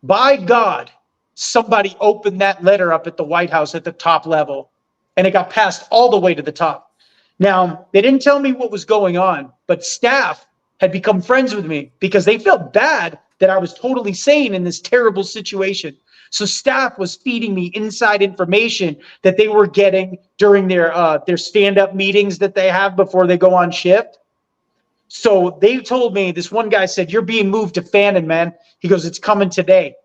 by God, somebody opened that letter up at the White House at the top level, and it got passed all the way to the top. Now, they didn't tell me what was going on, but staff had become friends with me because they felt bad that I was totally sane in this terrible situation. So staff was feeding me inside information that they were getting during their stand-up meetings that they have before they go on shift. So they told me, this one guy said, you're being moved to Fannin, man. He goes, it's coming today.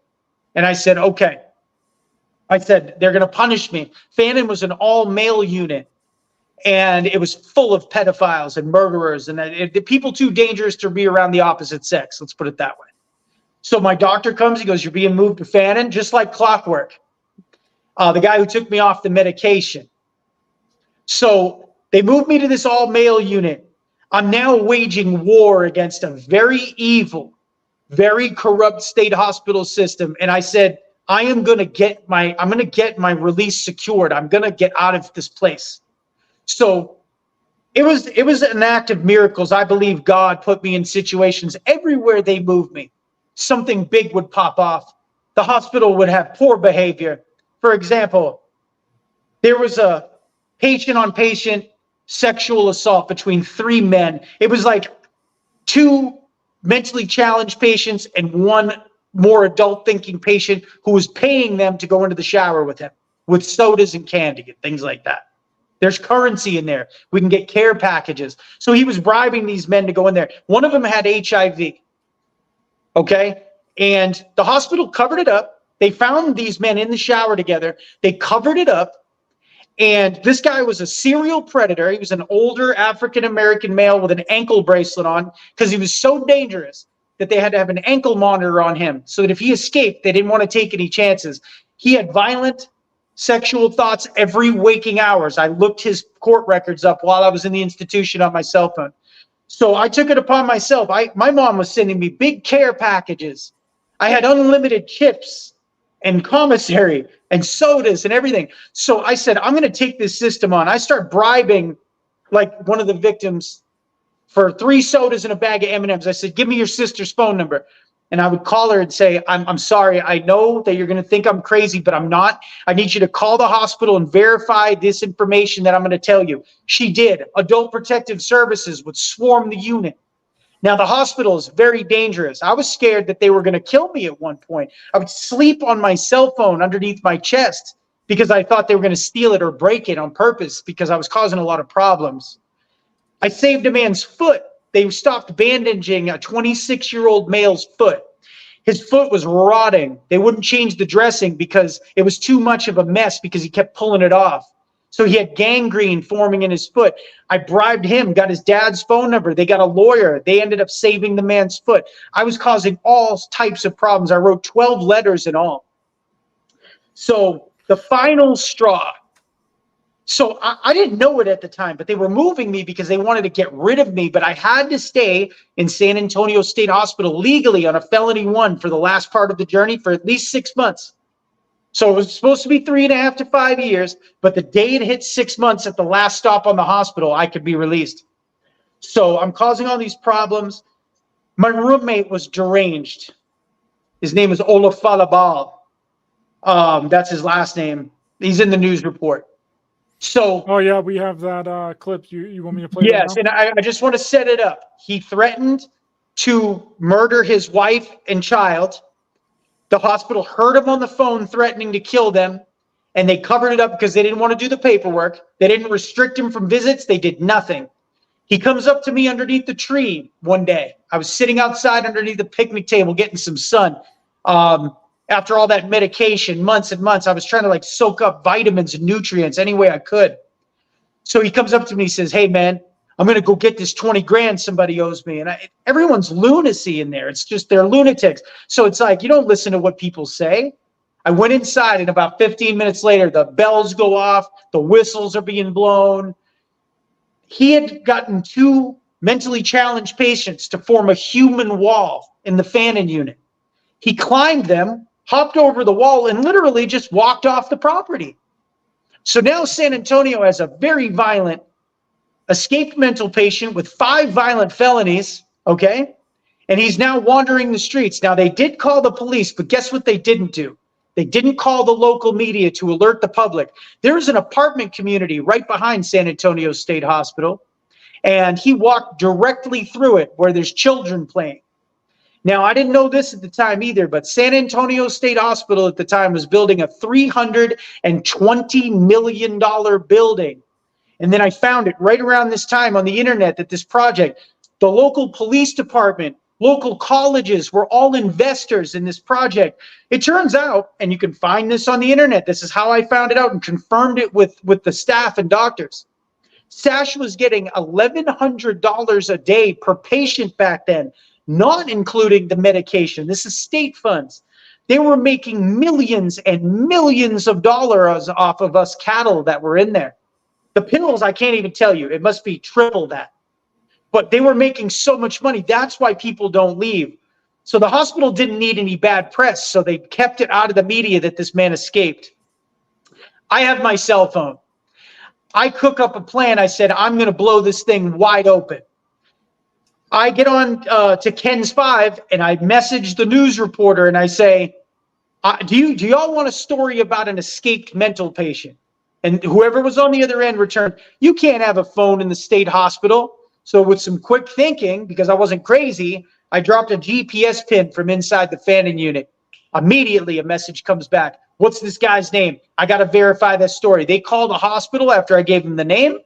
And I said, okay. I said, they're going to punish me. Fannin was an all-male unit, and it was full of pedophiles and murderers and the people too dangerous to be around the opposite sex. Let's put it that way. So my doctor comes, he goes, you're being moved to Fannin, just like clockwork. The guy who took me off the medication. So they moved me to this all-male unit. I'm now waging war against a very evil, very corrupt state hospital system. And I said, I'm going to get my release secured. I'm going to get out of this place. So it was an act of miracles. I believe God put me in situations everywhere they moved me. Something big would pop off. The hospital would have poor behavior. For example, there was a patient-on-patient sexual assault between 3 men. It was like 2 mentally challenged patients and 1 more adult-thinking patient who was paying them to go into the shower with him, with sodas and candy and things like that. There's currency in there. We can get care packages. So he was bribing these men to go in there. One of them had HIV. Okay? And the hospital covered it up. They found these men in the shower together. They covered it up. And this guy was a serial predator. He was an older African-American male with an ankle bracelet on because he was so dangerous that they had to have an ankle monitor on him so that if he escaped, they didn't want to take any chances. He had violent sexual thoughts every waking hours. I looked his court records up while I was in the institution on my cell phone. So I took it upon myself. My mom was sending me big care packages. I had unlimited chips and commissary and sodas and everything. So I said, I'm going to take this system on. I start bribing like one of the victims for 3 sodas and a bag of M&Ms. I said, give me your sister's phone number. And I would call her and say, I'm sorry. I know that you're going to think I'm crazy, but I'm not. I need you to call the hospital and verify this information that I'm going to tell you. She did. Adult Protective Services would swarm the unit. Now, the hospital is very dangerous. I was scared that they were going to kill me at one point. I would sleep on my cell phone underneath my chest because I thought they were going to steal it or break it on purpose because I was causing a lot of problems. I saved a man's foot. They stopped bandaging a 26-year-old male's foot. His foot was rotting. They wouldn't change the dressing because it was too much of a mess because he kept pulling it off. So he had gangrene forming in his foot. I bribed him, got his dad's phone number. They got a lawyer. They ended up saving the man's foot. I was causing all types of problems. I wrote 12 letters in all. So the final straw. So I didn't know it at the time, but they were moving me because they wanted to get rid of me. But I had to stay in San Antonio State Hospital legally on a felony 1 for the last part of the journey for at least 6 months. So it was supposed to be 3.5 to 5 years, but the day it hit 6 months at the last stop on the hospital, I could be released. So I'm causing all these problems. My roommate was deranged. His name is Olafalabal. That's his last name. He's in the news report. So, oh yeah, we have that clip. You want me to play? Yes, that now? and I just want to set it up. He threatened to murder his wife and child. The hospital heard him on the phone threatening to kill them, and they covered it up because they didn't want to do the paperwork. They didn't restrict him from visits. They did nothing. He comes up to me underneath the tree one day. I was sitting outside underneath the picnic table getting some sun. After all that medication, months and months, I was trying to like soak up vitamins and nutrients any way I could. So he comes up to me and says, "Hey man, I'm going to go get this 20 grand somebody owes me." And everyone's lunacy in there. It's just, they're lunatics. So it's like, you don't listen to what people say. I went inside, and about 15 minutes later, the bells go off, the whistles are being blown. He had gotten 2 mentally challenged patients to form a human wall in the fanning unit. He climbed them, hopped over the wall, and literally just walked off the property. So now San Antonio has a very violent, escaped mental patient with 5 violent felonies, okay? And he's now wandering the streets. Now, they did call the police, but guess what they didn't do? They didn't call the local media to alert the public. There's an apartment community right behind San Antonio State Hospital, and he walked directly through it where there's children playing. Now, I didn't know this at the time either, but San Antonio State Hospital at the time was building a $320 million building. And then I found it right around this time on the internet that this project, the local police department, local colleges were all investors in this project. It turns out, and you can find this on the internet, this is how I found it out and confirmed it with the staff and doctors. SASH was getting $1,100 a day per patient back then, not including the medication. This is state funds. They were making millions and millions of dollars off of us cattle that were in there. The pills, I can't even tell you. It must be triple that. But they were making so much money. That's why people don't leave. So the hospital didn't need any bad press, so they kept it out of the media that this man escaped. I have my cell phone. I cook up a plan. I said, I'm going to blow this thing wide open. I get on to Ken's 5, and I message the news reporter, and I say, do y'all want a story about an escaped mental patient? And whoever was on the other end returned, you can't have a phone in the state hospital. So with some quick thinking, because I wasn't crazy, I dropped a GPS pin from inside the fanning unit. Immediately, a message comes back. What's this guy's name? I got to verify that story. They called the hospital after I gave them the name.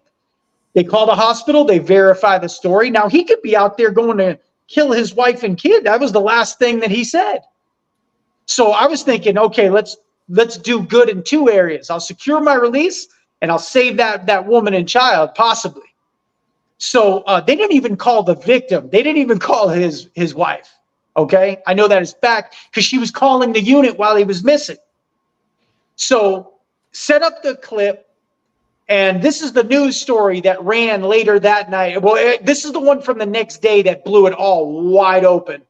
They call the hospital. They verify the story. Now, he could be out there going to kill his wife and kid. That was the last thing that he said. So I was thinking, okay, let's do good in 2 areas. I'll secure my release, and I'll save that woman and child, possibly. So they didn't even call the victim. They didn't even call his wife, okay? I know that is fact because she was calling the unit while he was missing. So set up the clip, and this is the news story that ran later that night. Well, this is the one from the next day that blew it all wide open.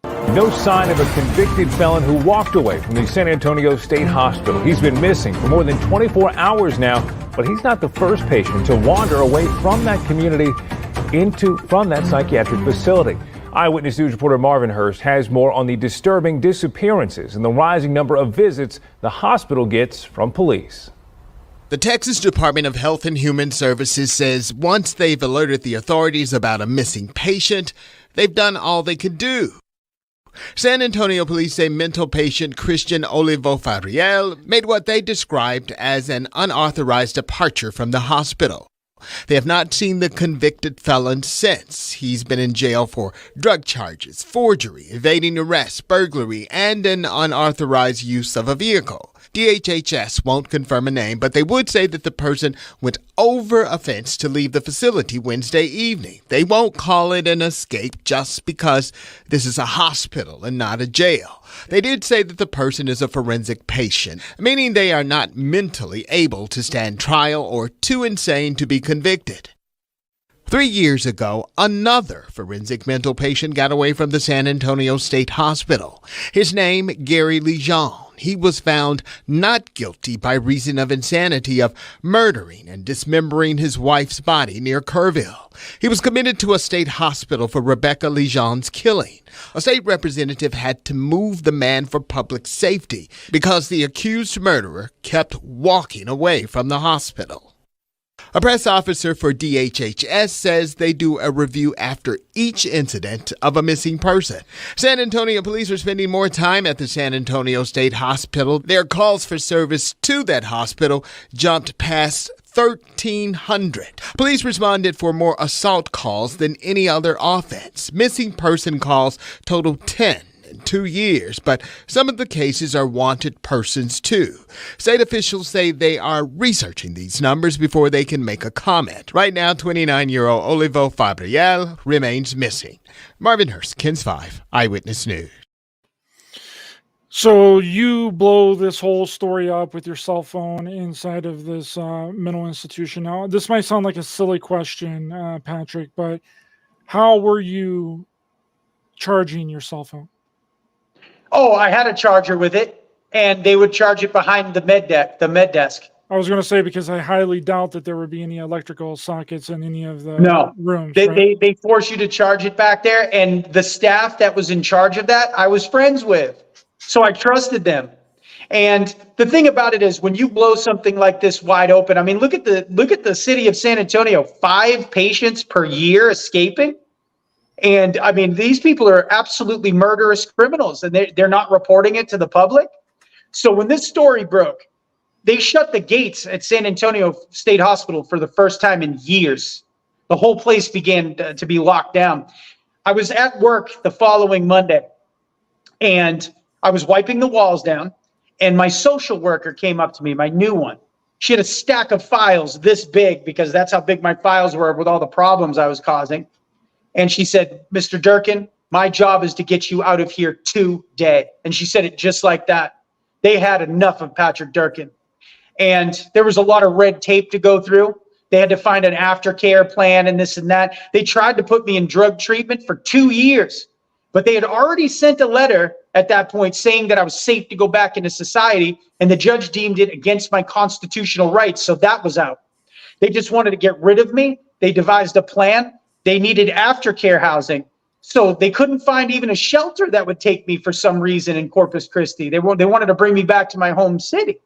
No sign of a convicted felon who walked away from the San Antonio State Hospital. He's been missing for more than 24 hours now, but he's not the first patient to wander away from that community from that psychiatric facility. Eyewitness News reporter Marvin Hurst has more on the disturbing disappearances and the rising number of visits the hospital gets from police. The Texas Department of Health and Human Services says once they've alerted the authorities about a missing patient, they've done all they could do. San Antonio police say mental patient Christian Olivo Fariel made what they described as an unauthorized departure from the hospital. They have not seen the convicted felon since. He's been in jail for drug charges, forgery, evading arrest, burglary, and an unauthorized use of a vehicle. DHHS won't confirm a name, but they would say that the person went over a fence to leave the facility Wednesday evening. They won't call it an escape just because this is a hospital and not a jail. They did say that the person is a forensic patient, meaning they are not mentally able to stand trial or too insane to be convicted. 3 years ago, another forensic mental patient got away from the San Antonio State Hospital. His name, Gary Lejeune. He was found not guilty by reason of insanity of murdering and dismembering his wife's body near Kerrville. He was committed to a state hospital for Rebecca Lejeune's killing. A state representative had to move the man for public safety because the accused murderer kept walking away from the hospital. A press officer for DHHS says they do a review after each incident of a missing person. San Antonio police are spending more time at the San Antonio State Hospital. Their calls for service to that hospital jumped past 1,300. Police responded for more assault calls than any other offense. Missing person calls total 10 in 2 years, but some of the cases are wanted persons too. State officials say they are researching these numbers before they can make a comment. Right now, 29-year-old Olivo Fabriel remains missing. Marvin Hurst, KENS 5, Eyewitness News. So you blow this whole story up with your cell phone inside of this mental institution. Now, this might sound like a silly question, Patrick, but how were you charging your cell phone? Oh, I had a charger with it, and they would charge it behind the med desk. I was going to say, because I highly doubt that there would be any electrical sockets in any of the rooms. They force you to charge it back there, and the staff that was in charge of that, I was friends with. So I trusted them. And the thing about it is, when you blow something like this wide open, I mean, look at the city of San Antonio, 5 patients per year escaping. And I mean, these people are absolutely murderous criminals, and they're not reporting it to the public. So when this story broke, they shut the gates at San Antonio State Hospital for the first time in years. The whole place began to be locked down. I was at work the following Monday, and I was wiping the walls down, and my social worker came up to me, my new one. She had a stack of files this big, because that's how big my files were with all the problems I was causing. And she said, "Mr. Durkin, my job is to get you out of here today." And she said it just like that. They had enough of Patrick Durkin. And there was a lot of red tape to go through. They had to find an aftercare plan and this and that. They tried to put me in drug treatment for 2 years, but they had already sent a letter at that point saying that I was safe to go back into society, and the judge deemed it against my constitutional rights, so that was out. They just wanted to get rid of me. They devised a plan. They needed aftercare housing, so they couldn't find even a shelter that would take me for some reason in Corpus Christi. They wanted to bring me back to my home city.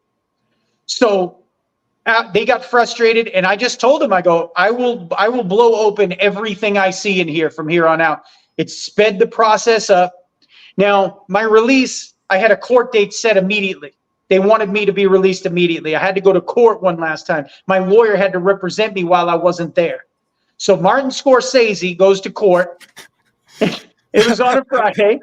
So they got frustrated, and I just told them, I go, I will blow open everything I see in here from here on out. It sped the process up. Now, my release, I had a court date set immediately. They wanted me to be released immediately. I had to go to court one last time. My lawyer had to represent me while I wasn't there. So Martin Scorsese goes to court. It was on a Friday.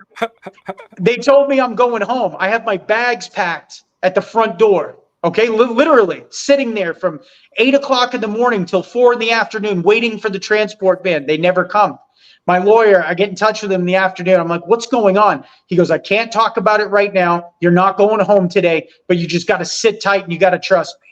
They told me I'm going home. I have my bags packed at the front door. Okay, literally sitting there from 8 o'clock in the morning till 4 in the afternoon, waiting for the transport van. They never come. My lawyer, I get in touch with him in the afternoon. I'm like, "What's going on?" He goes, "I can't talk about it right now. You're not going home today, but you just got to sit tight and you got to trust me."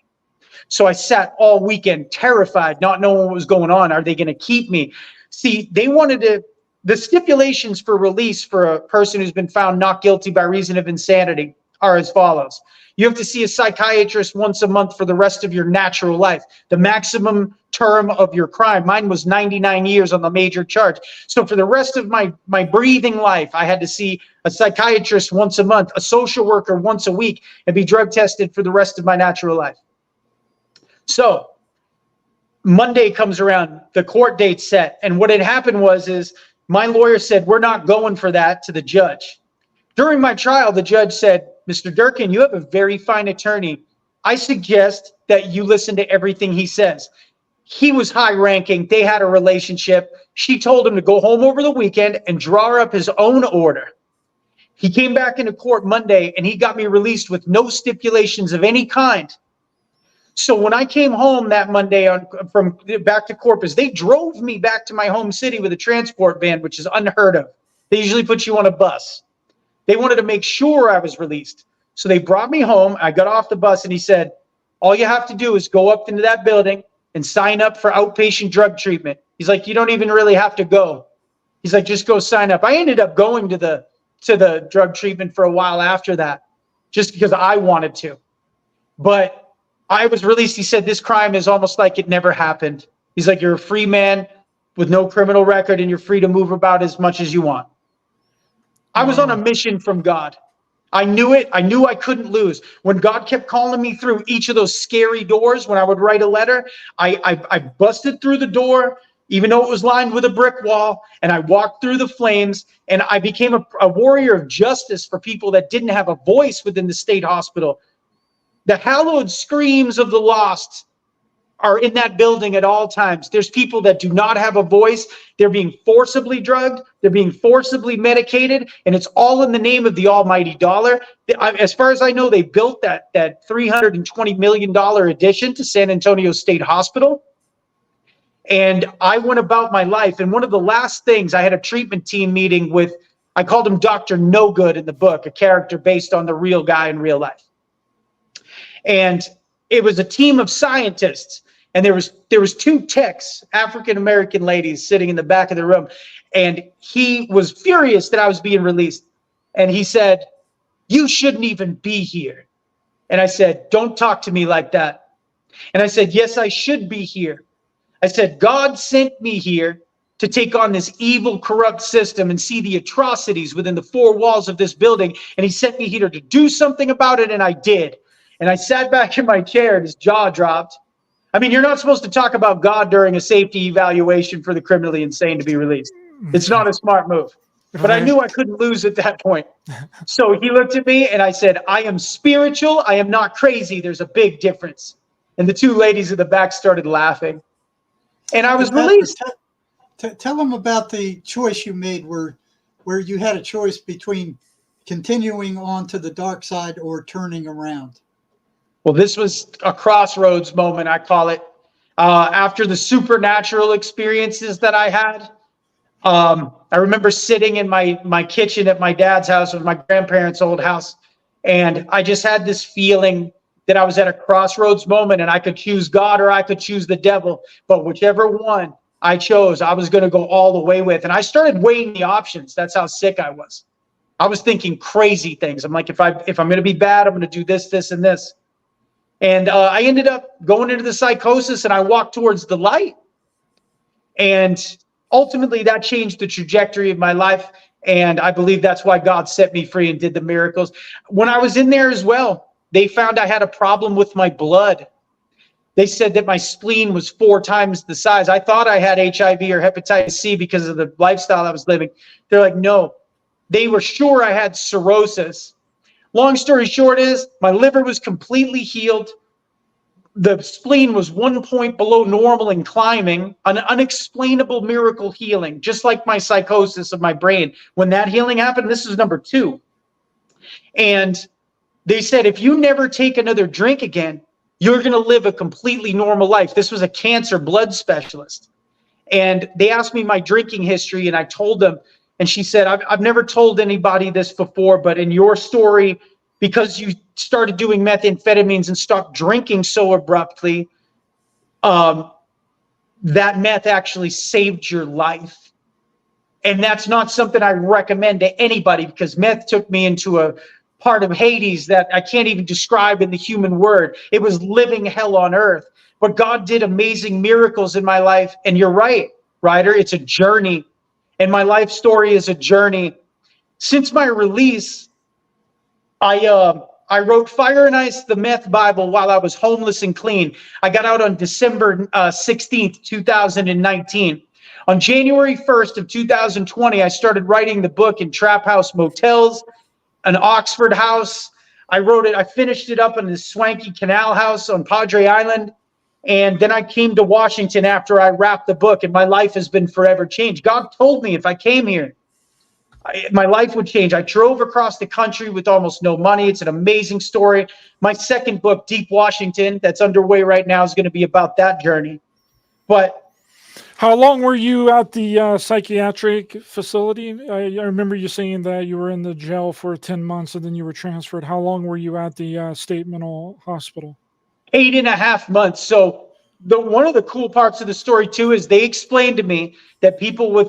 So I sat all weekend terrified, not knowing what was going on. Are they going to keep me? See, they wanted the stipulations for release for a person who's been found not guilty by reason of insanity are as follows. You have to see a psychiatrist once a month for the rest of your natural life. The maximum term of your crime. Mine was 99 years on the major charge. So for the rest of my breathing life, I had to see a psychiatrist once a month, a social worker once a week, and be drug tested for the rest of my natural life. So Monday comes around, the court date's set. And what had happened is my lawyer said, "We're not going for that," to the judge. During my trial, the judge said, "Mr. Durkin, you have a very fine attorney. I suggest that you listen to everything he says." He was high ranking. They had a relationship. She told him to go home over the weekend and draw up his own order. He came back into court Monday, and he got me released with no stipulations of any kind. So when I came home that Monday from back to Corpus, they drove me back to my home city with a transport van, which is unheard of. They usually put you on a bus. They wanted to make sure I was released. So they brought me home. I got off the bus, and he said, "All you have to do is go up into that building and sign up for outpatient drug treatment." He's like, "You don't even really have to go." He's like, "Just go sign up." I ended up going to the drug treatment for a while after that, just because I wanted to. But I was released. He said, "This crime is almost like it never happened." He's like, "You're a free man with no criminal record, and you're free to move about as much as you want." I was on a mission from God. I knew it. I knew I couldn't lose. When God kept calling me through each of those scary doors, when I would write a letter, I busted through the door, even though it was lined with a brick wall, and I walked through the flames, and I became a warrior of justice for people that didn't have a voice within the state hospital. The hallowed screams of the lost are in that building at all times. There's people that do not have a voice. They're being forcibly drugged. They're being forcibly medicated. And it's all in the name of the almighty dollar. As far as I know, they built that $320 million addition to San Antonio State Hospital. And I went about my life. And one of the last things, I had a treatment team meeting with, I called him Dr. No Good in the book, a character based on the real guy in real life. And it was a team of scientists. And there was two techs, African-American ladies sitting in the back of the room. And he was furious that I was being released. And he said, "You shouldn't even be here." And I said, "Don't talk to me like that." And I said, "Yes, I should be here." I said, "God sent me here to take on this evil, corrupt system and see the atrocities within the four walls of this building. And he sent me here to do something about it." And I did. And I sat back in my chair and his jaw dropped. I mean, you're not supposed to talk about God during a safety evaluation for the criminally insane to be released. It's not a smart move. But I knew I couldn't lose at that point. So he looked at me and I said, "I am spiritual. I am not crazy. There's a big difference." And the two ladies at the back started laughing. And I was released. Tell them about the choice you made where you had a choice between continuing on to the dark side or turning around. Well, this was a crossroads moment, I call it. After the supernatural experiences that I had, I remember sitting in my kitchen at my dad's house, or my grandparents' old house, and I just had this feeling that I was at a crossroads moment and I could choose God or I could choose the devil. But whichever one I chose, I was going to go all the way with. And I started weighing the options. That's how sick I was. I was thinking crazy things. I'm like, if I'm going to be bad, I'm going to do this, this, and this. And I ended up going into the psychosis and I walked towards the light. And ultimately that changed the trajectory of my life. And I believe that's why God set me free and did the miracles. When I was in there as well, they found I had a problem with my blood. They said that my spleen was 4 times the size. I thought I had HIV or hepatitis C because of the lifestyle I was living. They're like, no. They were sure I had cirrhosis. Long story short is, my liver was completely healed. The spleen was 1 point below normal and climbing, an unexplainable miracle healing, just like my psychosis of my brain. When that healing happened, this is number 2. And they said, if you never take another drink again, you're going to live a completely normal life. This was a cancer blood specialist. And they asked me my drinking history, and I told them, and she said, I've never told anybody this before, but in your story, because you started doing methamphetamines and stopped drinking so abruptly, that meth actually saved your life. And that's not something I recommend to anybody, because meth took me into a part of Hades that I can't even describe in the human word. It was living hell on earth. But God did amazing miracles in my life. And you're right, Ryder, it's a journey. And my life story is a journey. Since my release, I wrote Fire and Ice, the Meth Bible, while I was homeless and clean. I got out on December 16th, 2019. On January 1st of 2020, I started writing the book in trap house motels, an Oxford house. I wrote it, I finished it up in this swanky canal house on Padre Island. And then I came to Washington after I wrapped the book, and my life has been forever changed. God told me if I came here, my life would change. I drove across the country with almost no money. It's an amazing story. My second book, Deep Washington, that's underway right now, is going to be about that journey. But how long were you at the psychiatric facility? I remember you saying that you were in the jail for 10 months and then you were transferred. How long were you at the state mental hospital? 8.5 months. So one of the cool parts of the story too is they explained to me that people with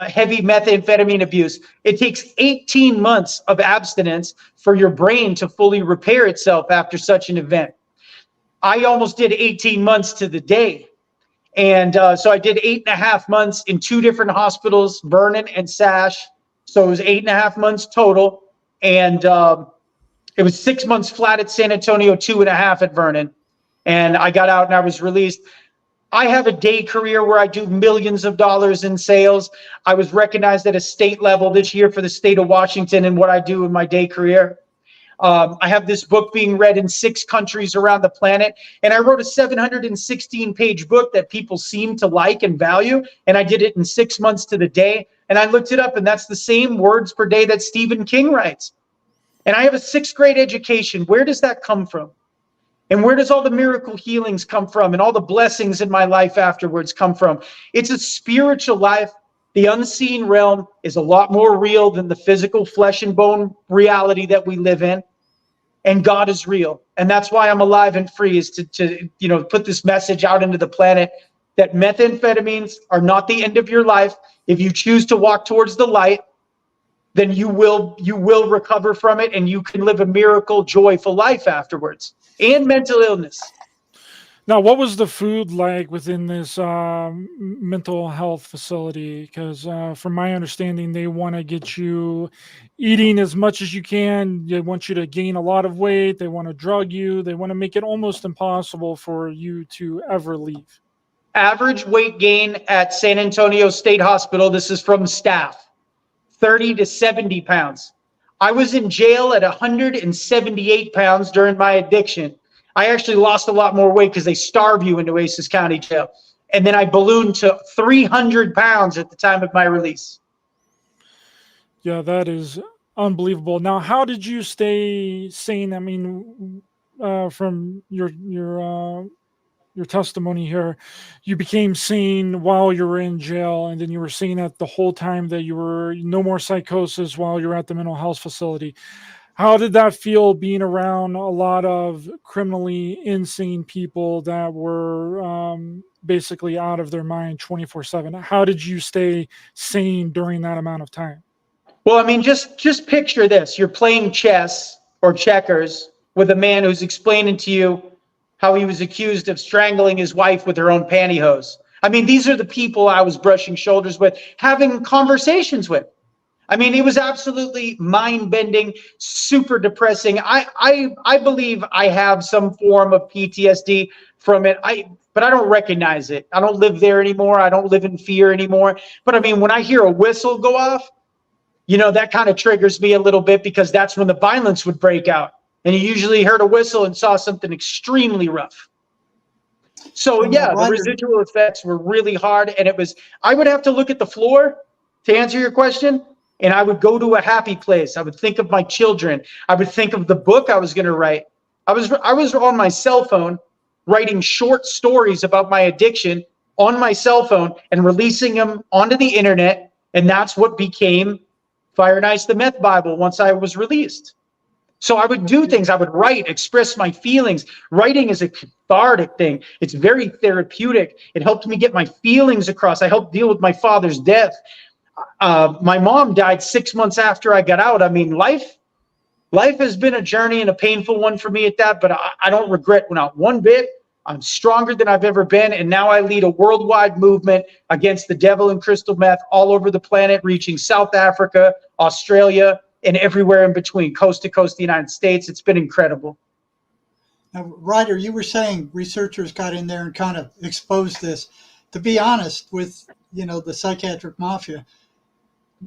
heavy methamphetamine abuse, it takes 18 months of abstinence for your brain to fully repair itself after such an event. I almost did 18 months to the day. And so I did 8.5 months in 2 different hospitals, Vernon and Sash. So it was 8.5 months total. And it was 6 months flat at San Antonio, 2.5 at Vernon. And I got out and I was released. I have a day career where I do millions of dollars in sales. I was recognized at a state level this year for the state of Washington and what I do in my day career. I have this book being read in 6 countries around the planet. And I wrote a 716-page book that people seem to like and value. And I did it in 6 months to the day. And I looked it up, and that's the same words per day that Stephen King writes. And I have a 6th grade education. Where does that come from? And where does all the miracle healings come from and all the blessings in my life afterwards come from? It's a spiritual life. The unseen realm is a lot more real than the physical flesh and bone reality that we live in. And God is real. And that's why I'm alive and free, is to put this message out into the planet that methamphetamines are not the end of your life. If you choose to walk towards the light, then you will recover from it, and you can live a miracle, joyful life afterwards. And mental illness. Now, what was the food like within this mental health facility? Because from my understanding, they want to get you eating as much as you can. They want you to gain a lot of weight. They want to drug you. They want to make it almost impossible for you to ever leave. Average weight gain at San Antonio State Hospital, this is from staff, 30 to 70 pounds. I was in jail at 178 pounds during my addiction. I actually lost a lot more weight because they starve you in Oasis County Jail. And then I ballooned to 300 pounds at the time of my release. Yeah, that is unbelievable. Now, how did you stay sane? I mean, from your testimony here, you became sane while you were in jail, and then you were sane at the whole time that you were no more psychosis while you were at the mental health facility. How did that feel, being around a lot of criminally insane people that were basically out of their mind 24/7? How did you stay sane during that amount of time? Well, I mean, just picture this. You're playing chess or checkers with a man who's explaining to you how he was accused of strangling his wife with her own pantyhose. I mean, these are the people I was brushing shoulders with, having conversations with. I mean, it was absolutely mind-bending, super depressing. I believe I have some form of PTSD from it, but I don't recognize it. I don't live there anymore. I don't live in fear anymore. But I mean, when I hear a whistle go off, that kind of triggers me a little bit, because that's when the violence would break out. And you usually heard a whistle and saw something extremely rough. So yeah, the residual effects were really hard. And I would have to look at the floor to answer your question. And I would go to a happy place. I would think of my children. I would think of the book I was going to write. I was on my cell phone writing short stories about my addiction on my cell phone and releasing them onto the internet. And that's what became Fire and Ice, the Meth Bible, once I was released. So I would do things. I would write, express my feelings. Writing is a cathartic thing. It's very therapeutic. It helped me get my feelings across. I helped deal with my father's death. My mom died 6 months after I got out. I mean, life has been a journey and a painful one for me at that, but I don't regret not one bit. I'm stronger than I've ever been. And now I lead a worldwide movement against the devil and crystal meth all over the planet, reaching South Africa, Australia, and everywhere in between, coast to coast, the United States. It's been incredible. Now, Ryder, you were saying researchers got in there and kind of exposed this. To be honest, with the psychiatric mafia,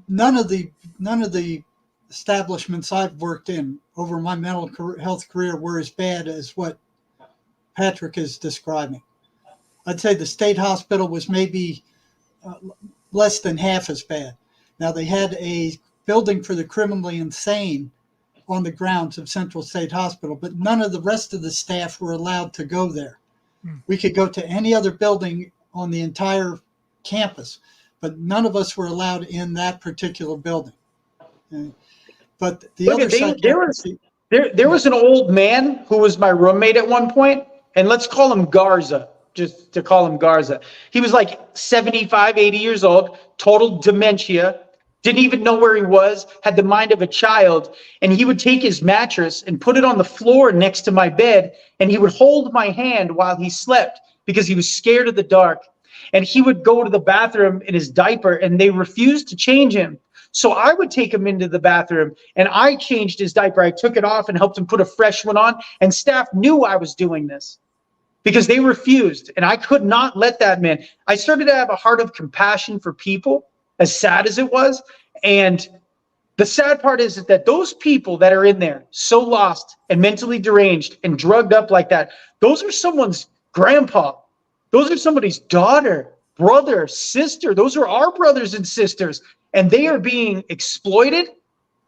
none of the establishments I've worked in over my mental health career were as bad as what Patrick is describing. I'd say the state hospital was maybe less than half as bad. Now, they had a building for the criminally insane on the grounds of Central State Hospital, but none of the rest of the staff were allowed to go there. We could go to any other building on the entire campus, but none of us were allowed in that particular building. But the other side, there was an old man who was my roommate at one point, and let's call him Garza, just to call him Garza. He was like 75, 80 years old, total dementia, didn't even know where he was, had the mind of a child, and he would take his mattress and put it on the floor next to my bed, and he would hold my hand while he slept because he was scared of the dark. And he would go to the bathroom in his diaper, and they refused to change him. So I would take him into the bathroom, and I changed his diaper. I took it off and helped him put a fresh one on, and staff knew I was doing this because they refused, and I could not let that man. I started to have a heart of compassion for people, as sad as it was, and The sad part is that those people that are in there so lost and mentally deranged and drugged up like that, those are someone's grandpa. Those are somebody's daughter, brother, sister. Those are our brothers and sisters. And they are being exploited.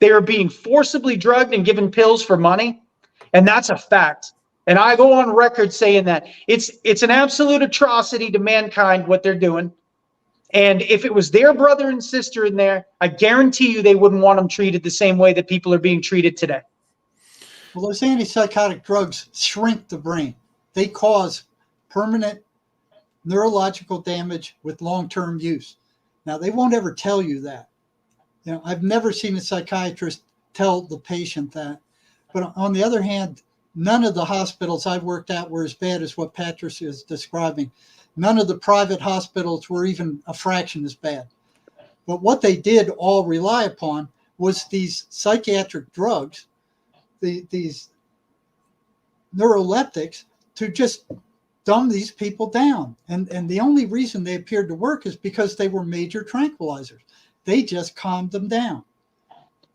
They are being forcibly drugged and given pills for money. And that's a fact. And I go on record saying that it's an absolute atrocity to mankind what they're doing. And if it was their brother and sister in there, I guarantee you they wouldn't want them treated the same way that people are being treated today. Well, those antipsychotic drugs shrink the brain. They cause permanent neurological damage with long-term use. Now, they won't ever tell you that. You know, I've never seen a psychiatrist tell the patient that. But on the other hand, none of the hospitals I've worked at were as bad as what Patrick is describing. None of the private hospitals were even a fraction as bad. But what they did all rely upon was these psychiatric drugs, these neuroleptics, to just dumb these people down. And the only reason they appeared to work is because they were major tranquilizers. They just calmed them down.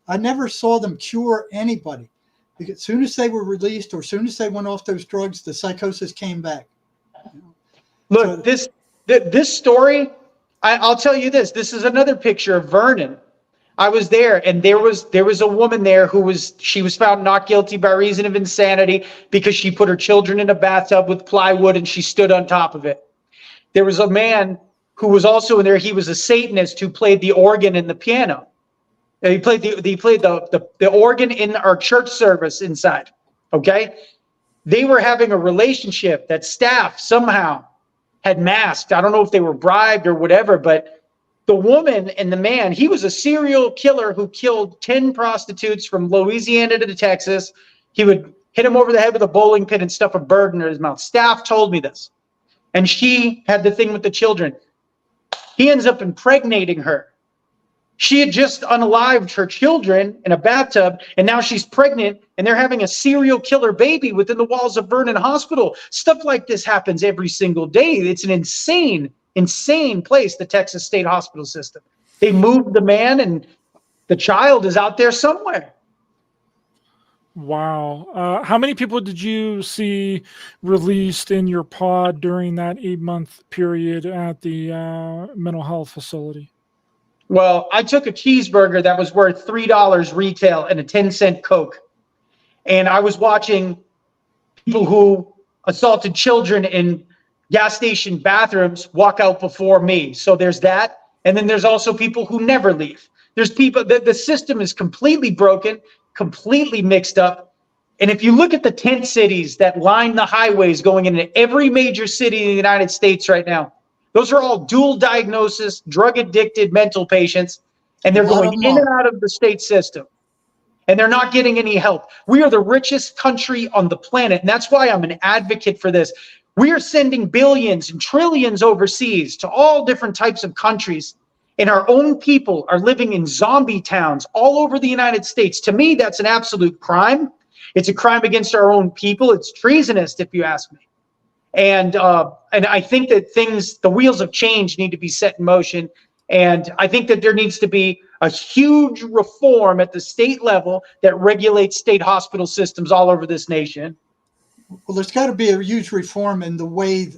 I never saw them cure anybody. Because as soon as they were released or as soon as they went off those drugs, the psychosis came back. Look, this story, I'll tell you this. This is another picture of Vernon. I was there, and there was a woman there she was found not guilty by reason of insanity because she put her children in a bathtub with plywood and she stood on top of it. There was a man who was also in there. He was a Satanist who played the organ and the piano. He played the organ in our church service inside. Okay, they were having a relationship that staff somehow had masked. I don't know if they were bribed or whatever, but the woman and the man, he was a serial killer who killed 10 prostitutes from Louisiana to Texas. He would hit him over the head with a bowling pin and stuff a bird in his mouth. Staff told me this. And she had the thing with the children. He ends up impregnating her. She had just unalived her children in a bathtub, and now she's pregnant, and they're having a serial killer baby within the walls of Vernon Hospital. Stuff like this happens every single day. It's an insane place, the Texas State Hospital System. They moved the man, and the child is out there somewhere. Wow. How many people did you see released in your pod during that 8-month period at the mental health facility? Well, I took a cheeseburger that was worth $3 retail and a 10-cent Coke. And I was watching people who assaulted children in gas station bathrooms walk out before me. So there's that. And then there's also people who never leave. There's people that the system is completely broken, completely mixed up. And if you look at the tent cities that line the highways going into every major city in the United States right now, those are all dual diagnosis, drug addicted mental patients, and they're going in and out of the state system. And they're not getting any help. We are the richest country on the planet. And that's why I'm an advocate for this. We are sending billions and trillions overseas to all different types of countries. And our own people are living in zombie towns all over the United States. To me, that's an absolute crime. It's a crime against our own people. It's treasonous, if you ask me. And I think that the wheels of change need to be set in motion. And I think that there needs to be a huge reform at the state level that regulates state hospital systems all over this nation. Well, there's got to be a huge reform in the way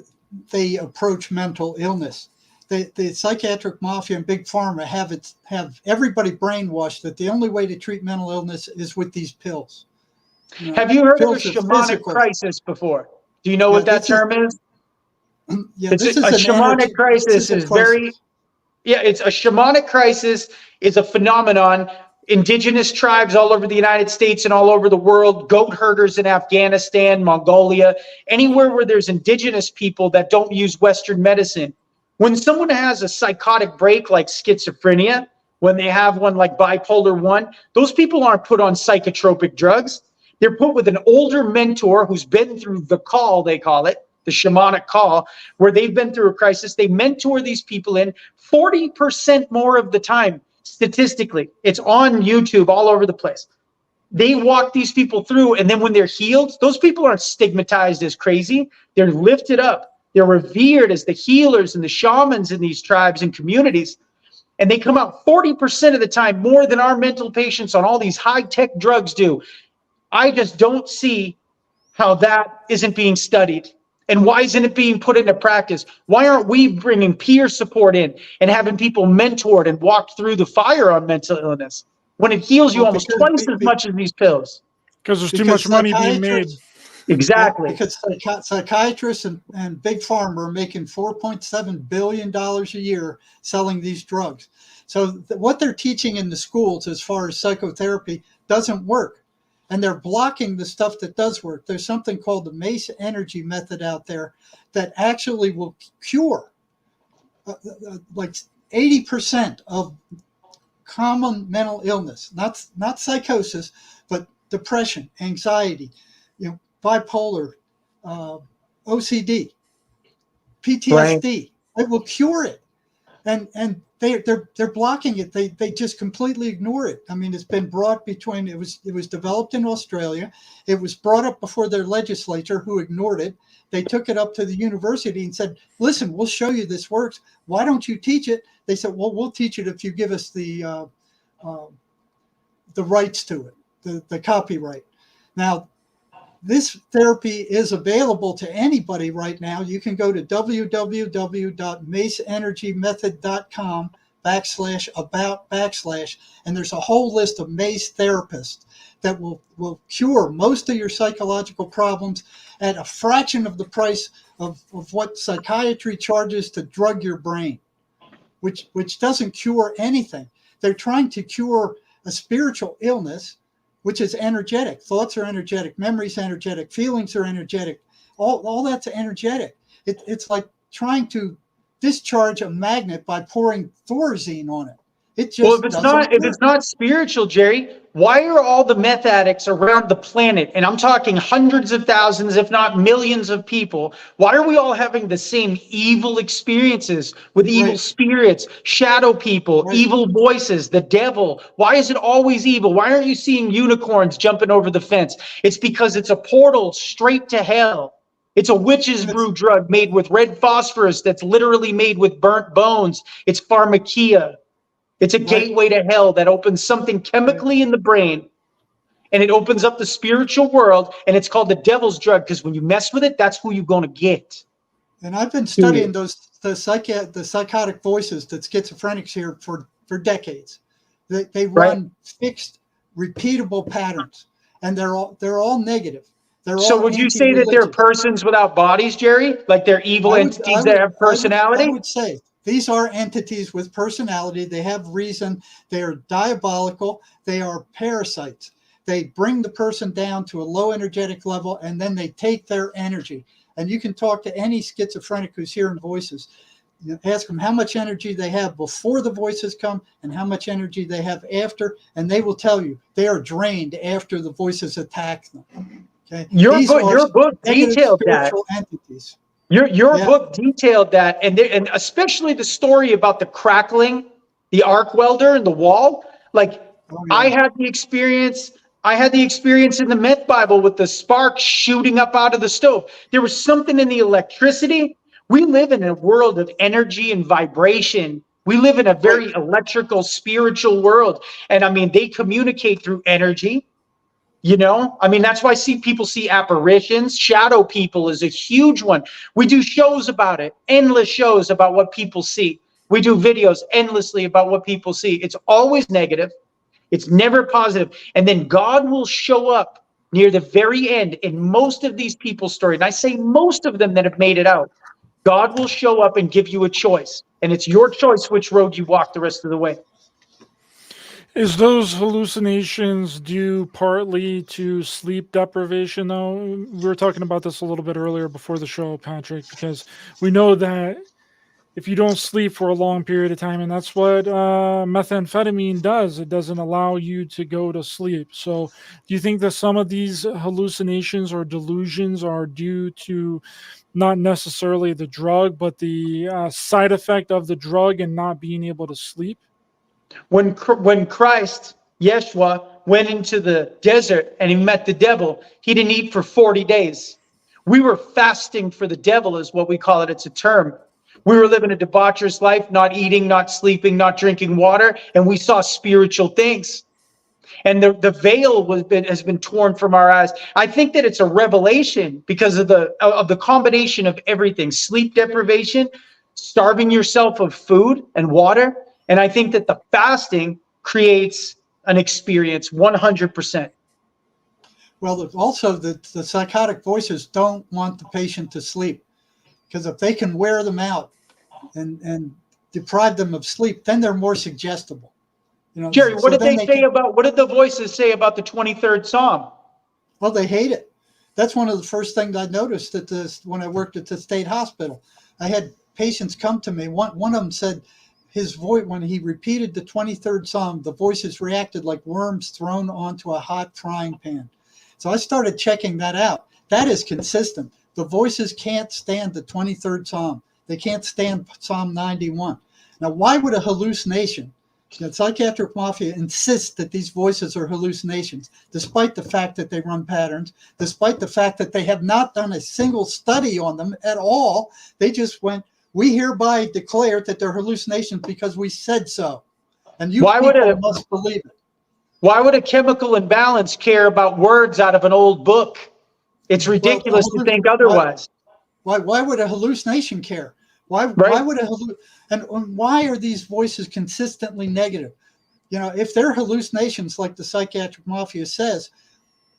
they approach mental illness. The psychiatric mafia and big pharma have everybody brainwashed that the only way to treat mental illness is with these pills. Have you heard of a shamanic crisis before? Do you know what that term is? Yeah, it's a shamanic crisis. It's a shamanic crisis is a phenomenon. Indigenous tribes all over the United States and all over the world, goat herders in Afghanistan, Mongolia, anywhere where there's indigenous people that don't use Western medicine. When someone has a psychotic break like schizophrenia, when they have one like bipolar 1, those people aren't put on psychotropic drugs. They're put with an older mentor who's been through the call, they call it, the shamanic call, where they've been through a crisis. They mentor these people in 40% more of the time, statistically. It's on YouTube all over the place. They walk these people through, and then when they're healed, those people aren't stigmatized as crazy. They're lifted up. They're revered as the healers and the shamans in these tribes and communities. and they come out 40% of the time more than our mental patients on all these high-tech drugs do. I just don't see how that isn't being studied. And why isn't it being put into practice? Why aren't we bringing peer support in and having people mentored and walked through the fire on mental illness when it heals you Well, almost twice as much as these pills? Because there's too much money being made. Exactly. Yeah, because psychiatrists and big pharma are making $4.7 billion a year selling these drugs. So what they're teaching in the schools as far as psychotherapy doesn't work. And they're blocking the stuff that does work. There's something called the MACE energy method out there that actually will cure like 80% of common mental illness, not psychosis, but depression, anxiety, bipolar, OCD, PTSD. Right. It will cure it, and they're blocking it. They just completely ignore it. I mean, it's been brought between. It was developed in Australia. It was brought up before their legislature, who ignored it. They took it up to the university and said, "Listen, we'll show you this works. Why don't you teach it?" They said, "Well, we'll teach it if you give us the rights to it, the copyright." Now, this therapy is available to anybody right now. You can go to www.maceenergymethod.com/about/, and there's a whole list of MACE therapists that will cure most of your psychological problems at a fraction of the price of what psychiatry charges to drug your brain, which doesn't cure anything. They're trying to cure a spiritual illness, which is energetic. Thoughts are energetic, memories energetic, feelings are energetic. All that's energetic. It's like trying to discharge a magnet by pouring Thorazine on it. It just if it's not spiritual, Jerry, why are all the meth addicts around the planet, and I'm talking hundreds of thousands, if not millions of people, why are we all having the same evil experiences with evil spirits, shadow people, evil voices, the devil? Why is it always evil? Why aren't you seeing unicorns jumping over the fence? It's because it's a portal straight to hell. It's a witch's brew drug made with red phosphorus that's literally made with burnt bones. It's pharmakia. It's a gateway to hell that opens something chemically in the brain, and it opens up the spiritual world, and it's called the devil's drug, because when you mess with it, that's who you're going to get. And I've been studying the psychotic voices that schizophrenics hear for decades. They run fixed, repeatable patterns, and they're all negative. So would you say that they're persons without bodies, Jerry? Like they're evil entities that have personality? I would say. These are entities with personality. They have reason. They are diabolical. They are parasites. They bring the person down to a low energetic level, and then they take their energy. And you can talk to any schizophrenic who's hearing voices. You ask them how much energy they have before the voices come and how much energy they have after, and they will tell you they are drained after the voices attack them. Okay? Your book detailed that. Entities. Your book detailed that, and especially the story about the crackling, the arc welder in the wall. Like I had the experience in the meth Bible with the sparks shooting up out of the stove. There was something in the electricity. We live in a world of energy and vibration. We live in a very electrical, spiritual world. And I mean, they communicate through energy. I mean, that's why people see apparitions. Shadow people is a huge one. We do shows about it, endless shows about what people see. We do videos endlessly about what people see. It's always negative. It's never positive. And then God will show up near the very end in most of these people's stories. And I say most of them that have made it out. God will show up and give you a choice. And it's your choice which road you walk the rest of the way. Is those hallucinations due partly to sleep deprivation, though? We were talking about this a little bit earlier before the show, Patrick, because we know that if you don't sleep for a long period of time, and that's what methamphetamine does, it doesn't allow you to go to sleep. So do you think that some of these hallucinations or delusions are due to not necessarily the drug, but the side effect of the drug and not being able to sleep? When Christ, Yeshua, went into the desert and he met the devil, he didn't eat for 40 days. We were fasting for the devil is what we call it. It's a term. We were living a debaucherous life, not eating, not sleeping, not drinking water, and we saw spiritual things. And the veil has been torn from our eyes. I think that it's a revelation because of the combination of everything: sleep deprivation, starving yourself of food and water. And I think that the fasting creates an experience 100%. Well, also the psychotic voices don't want the patient to sleep, because if they can wear them out and deprive them of sleep, then they're more suggestible. Jerry, what so did what did the voices say about the 23rd Psalm? Well, they hate it. That's one of the first things I noticed when I worked at the state hospital. I had patients come to me. One of them said his voice, when he repeated the 23rd Psalm, the voices reacted like worms thrown onto a hot frying pan. So I started checking that out. That is consistent. The voices can't stand the 23rd Psalm. They can't stand Psalm 91. Now, why would a hallucination? The psychiatric mafia insists that these voices are hallucinations, despite the fact that they run patterns, despite the fact that they have not done a single study on them at all. They just went, we hereby declare that they're hallucinations because we said so. And you must believe it. Why would a chemical imbalance care about words out of an old book? It's ridiculous to think otherwise. Why would a hallucination care? Why would and why are these voices consistently negative? If they're hallucinations like the psychiatric mafia says,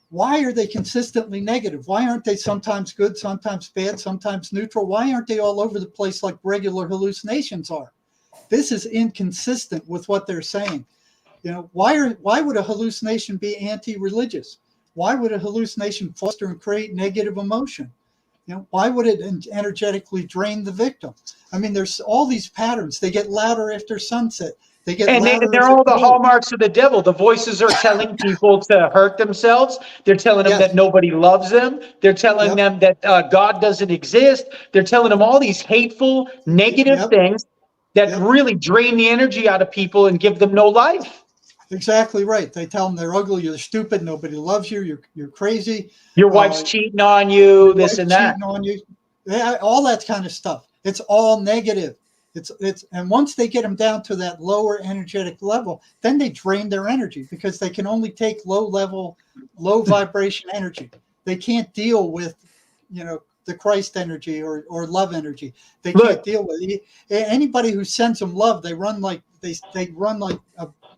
why are they consistently negative? Why aren't they sometimes good, sometimes bad, sometimes neutral? Why aren't they all over the place like regular hallucinations are? This is inconsistent with what they're saying. Why would a hallucination be anti-religious? Why would a hallucination foster and create negative emotion? Why would it energetically drain the victim? I mean, there's all these patterns. They get louder after sunset. They're all the hallmarks of the devil. The voices are telling people to hurt themselves. They're telling them that nobody loves them. They're telling them that God doesn't exist. They're telling them all these hateful, negative things that really drain the energy out of people and give them no life. Exactly right. They tell them they're ugly, you're stupid, nobody loves you, you're crazy. Your wife's cheating on you, this and that. Cheating on you. All that kind of stuff. It's all negative. And once they get them down to that lower energetic level, then they drain their energy because they can only take low vibration energy. They can't deal with, the Christ energy or love energy. They can't deal with it. Anybody who sends them love, they run like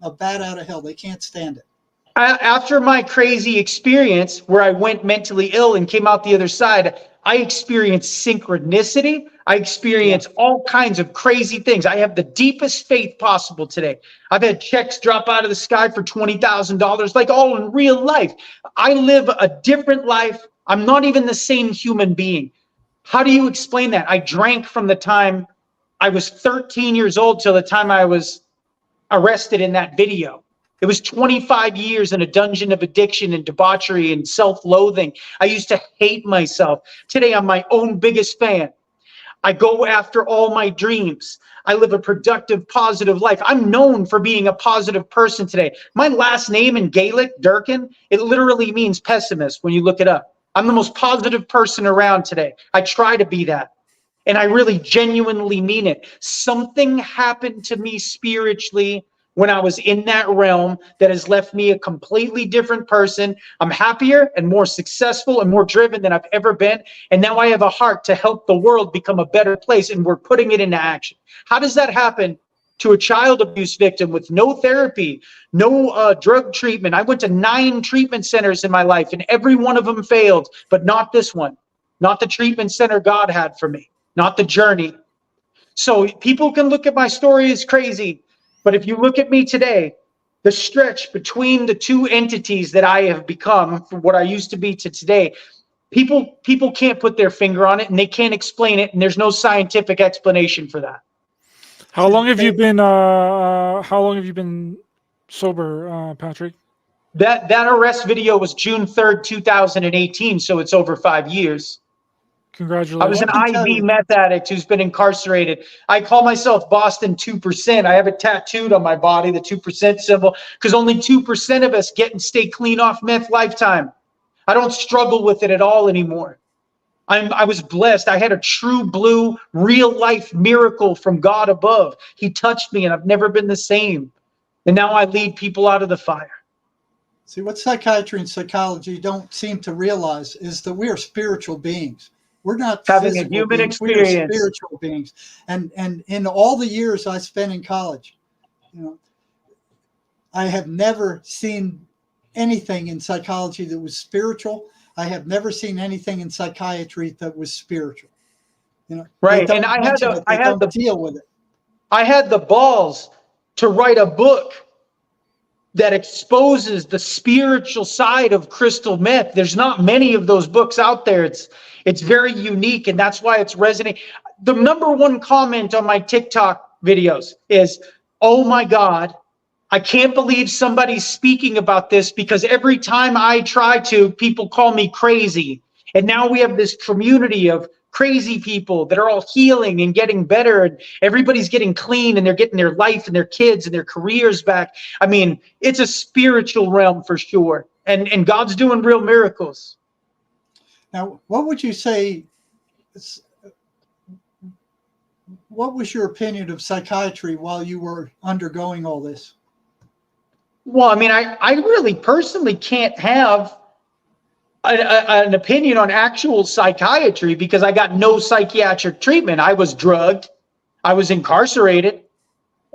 a bat out of hell. They can't stand it. After my crazy experience where I went mentally ill and came out the other side, I experienced synchronicity. I experienced all kinds of crazy things. I have the deepest faith possible today. I've had checks drop out of the sky for $20,000, like all in real life. I live a different life. I'm not even the same human being. How do you explain that? I drank from the time I was 13 years old till the time I was arrested in that video. It was 25 years in a dungeon of addiction and debauchery and self-loathing. I used to hate myself. Today, I'm my own biggest fan. I go after all my dreams. I live a productive, positive life. I'm known for being a positive person today. My last name in Gaelic, Durkin, it literally means pessimist when you look it up. I'm the most positive person around today. I try to be that. And I really genuinely mean it. Something happened to me spiritually when I was in that realm that has left me a completely different person. I'm happier and more successful and more driven than I've ever been. And now I have a heart to help the world become a better place, and we're putting it into action. How does that happen to a child abuse victim with no therapy, no drug treatment? I went to 9 treatment centers in my life, and every one of them failed, but not this one, not the treatment center God had for me, not the journey. So people can look at my story as crazy, but if you look at me today, the stretch between the two entities that I have become, from what I used to be to today, people can't put their finger on it, and they can't explain it, and there's no scientific explanation for that. How long have you been sober, Patrick? That arrest video was June 3rd, 2018, so it's over 5 years. Congratulations. I was an IV meth addict who's been incarcerated. I call myself Boston 2%. I have it tattooed on my body, the 2% symbol, because only 2% of us get and stay clean off meth lifetime. I don't struggle with it at all anymore. I was blessed. I had a true blue, real life miracle from God above. He touched me and I've never been the same. And now I lead people out of the fire. See, what psychiatry and psychology don't seem to realize is that we are spiritual beings. We're not Having a physical human beings. We experience. are spiritual beings. And in all the years I spent in college, I have never seen anything in psychology that was spiritual. I have never seen anything in psychiatry that was spiritual. Right. They And don't deal with it. I had the balls to write a book that exposes the spiritual side of crystal meth. There's not many of those books out there. It's very unique, and that's why it's resonating. The number one comment on my TikTok videos is, "Oh my God, I can't believe somebody's speaking about this, because every time I try to, people call me crazy." And now we have this community of crazy people that are all healing and getting better, and everybody's getting clean, and they're getting their life and their kids and their careers back. I mean, it's a spiritual realm for sure. And God's doing real miracles. Now, what would you say, what was your opinion of psychiatry while you were undergoing all this? Well, I mean, I really personally can't have an opinion on actual psychiatry because I got no psychiatric treatment. I was drugged. I was incarcerated.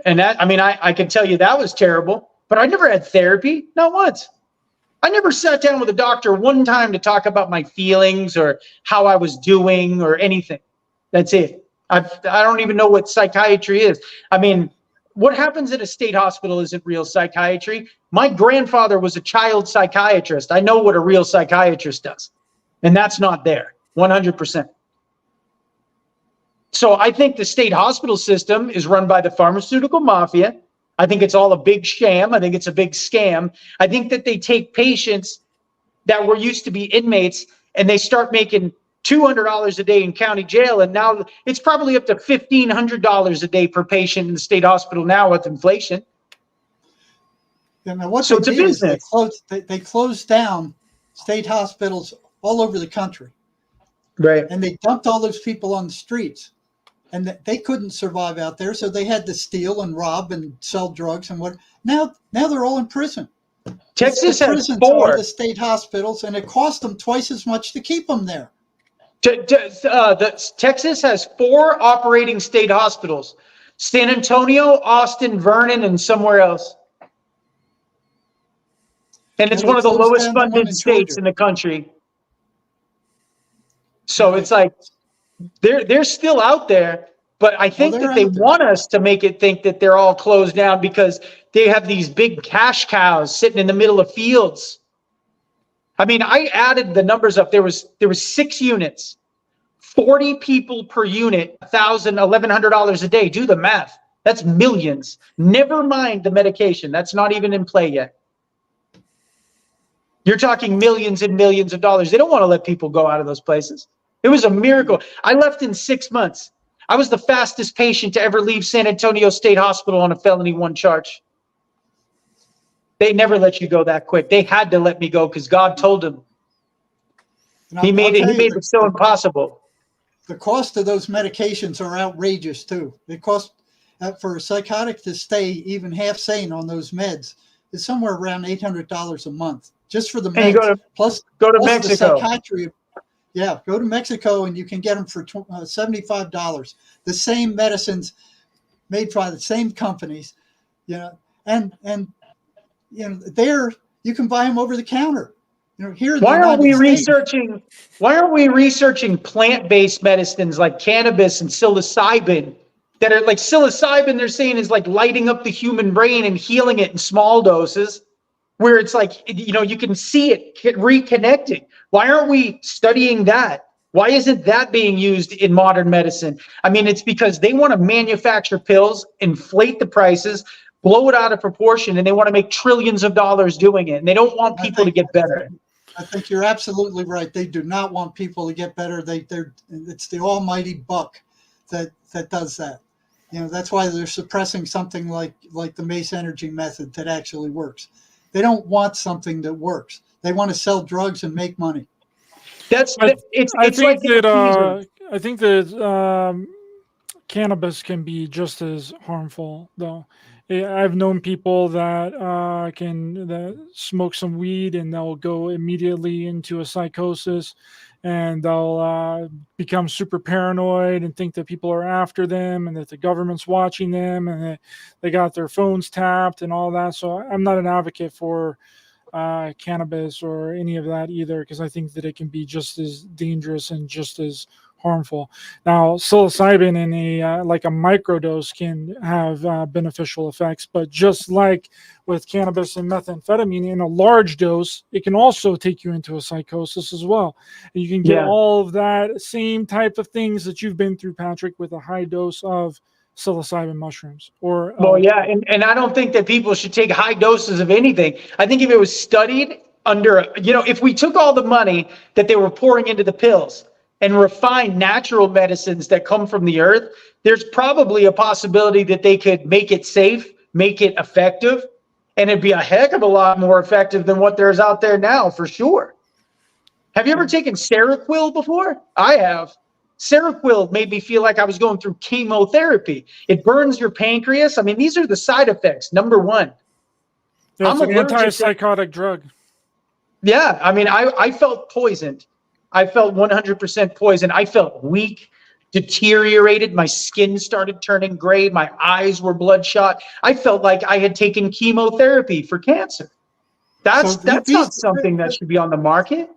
And that, I mean, I can tell you that was terrible, but I never had therapy, not once. I never sat down with a doctor one time to talk about my feelings or how I was doing or anything. That's it. I don't even know what psychiatry is. I mean, what happens at a state hospital isn't real psychiatry. My grandfather was a child psychiatrist. I know what a real psychiatrist does. And that's not there, 100%. So I think the state hospital system is run by the pharmaceutical mafia. I think it's all a big sham. I think it's a big scam. I think that they take patients that were used to be inmates and they start making $200 a day in county jail, and now it's probably up to $1,500 a day per patient in the state hospital now with inflation. Yeah, now what So they it's a did is business. they closed down state hospitals all over the country, Right. and they dumped all those people on the streets, and they couldn't survive out there, so they had to steal and rob and sell drugs and what. Now they're all in prison. Texas the has prisons 4. are the state hospitals, and it cost them twice as much to keep them there. Texas has 4 operating state hospitals: San Antonio, Austin, Vernon, and somewhere else. And it's And one they of the closed lowest down the one funded in states Georgia. in the country. So it's like they're still out there, but I think they're that they out there. want us to make it think that they're all closed down because they have these big cash cows sitting in the middle of fields. I mean, I added the numbers up. There was 6 units, 40 people per unit, $1,000, $1,100 a day. Do the math. That's millions. Never mind the medication. That's not even in play yet. You're talking millions and millions of dollars. They don't want to let people go out of those places. It was a miracle. I left in 6 months. I was the fastest patient to ever leave San Antonio State Hospital on a felony 1 charge. They never let you go that quick. They had to let me go because God told them. He made it so impossible. The cost of those medications are outrageous too. It costs for a psychotic to stay even half sane on those meds is somewhere around $800 a month just for the meds. And plus Mexico. The psychiatry. Yeah, go to Mexico and you can get them for $75. The same medicines made by the same companies, and there you can buy them over the counter. Here in the Why aren't we United States, researching plant-based medicines like cannabis and psilocybin that are like psilocybin they're saying is like lighting up the human brain and healing it in small doses, where it's like, you can see it reconnecting. Why aren't we studying that? Why isn't that being used in modern medicine? I mean, it's because they want to manufacture pills, inflate the prices, blow it out of proportion, and they want to make trillions of dollars doing it. And they don't want people to get better. I think you're absolutely right. They do not want people to get better. It's the almighty buck that does that. That's why they're suppressing something like the Mace Energy method that actually works. They don't want something that works. They want to sell drugs and make money. It's like an appeaser. I think that cannabis can be just as harmful, though. I've known people that that smoke some weed and they'll go immediately into a psychosis, and they'll become super paranoid and think that people are after them and that the government's watching them and that they got their phones tapped and all that. So I'm not an advocate for cannabis or any of that either, because I think that it can be just as dangerous and just as harmful. Now, psilocybin in a like a microdose can have beneficial effects, but just like with cannabis and methamphetamine, in a large dose, it can also take you into a psychosis as well. And you can get all of that same type of things that you've been through, Patrick, with a high dose of psilocybin mushrooms. Or and I don't think that people should take high doses of anything. I think if it was studied under, if we took all the money that they were pouring into the pills and refine natural medicines that come from the earth, there's probably a possibility that they could make it safe, make it effective, and it'd be a heck of a lot more effective than what there's out there now, for sure. Have you ever taken Seroquel before? I have. Seroquel made me feel like I was going through chemotherapy. It burns your pancreas. I mean, these are the side effects. Number one. Yeah, it's an antipsychotic drug. Yeah, I mean, I felt poisoned. I felt 100% poisoned. I felt weak, deteriorated. My skin started turning gray. My eyes were bloodshot. I felt like I had taken chemotherapy for cancer. That's not something that should be on the market.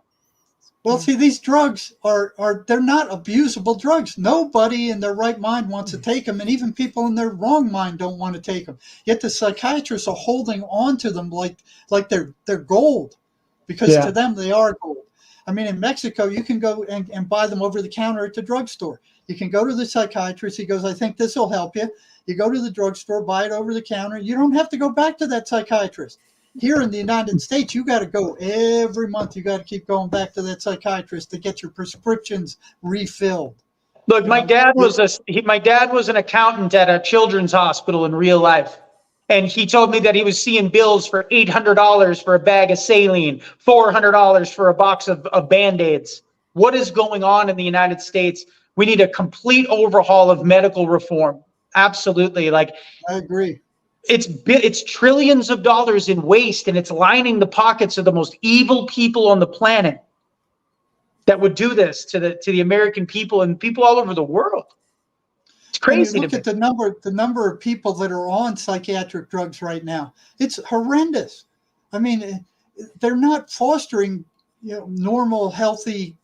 Well, see, these drugs they're not abusable drugs. Nobody in their right mind wants to take them, and even people in their wrong mind don't want to take them. Yet the psychiatrists are holding on to them like they're gold, because to them they are gold. I mean, in Mexico, you can go and buy them over the counter at the drugstore. You can go to the psychiatrist. He goes, I think this will help you. You go to the drugstore, buy it over the counter. You don't have to go back to that psychiatrist. Here in the United States, you got to go every month. You got to keep going back to that psychiatrist to get your prescriptions refilled. Look, my dad was an accountant at a children's hospital in real life. And he told me that he was seeing bills for $800 for a bag of saline, $400 for a box of Band-Aids. What is going on in the United States? We need a complete overhaul of medical reform. Absolutely. I agree. It's trillions of dollars in waste, and it's lining the pockets of the most evil people on the planet that would do this to the American people and people all over the world. It's crazy. When you look at the number of people that are on psychiatric drugs right now, it's horrendous. I mean, they're not fostering normal, healthy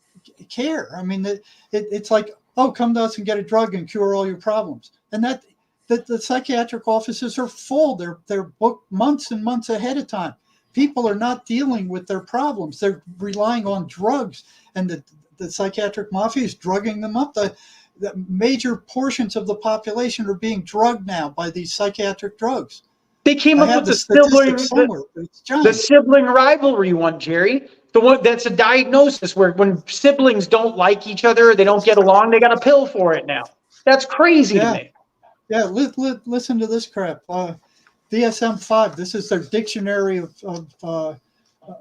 care. I mean, it's like, oh, come to us and get a drug and cure all your problems. And that the psychiatric offices are full. They're booked months and months ahead of time. People are not dealing with their problems. They're relying on drugs, and the psychiatric mafia is drugging them up. The major portions of the population are being drugged now by these psychiatric drugs. They came up with the sibling rivalry one, Jerry. The one that's a diagnosis where when siblings don't like each other, they don't get along, they got a pill for it now. That's crazy to me. Yeah, listen to this crap. DSM-5, this is their dictionary of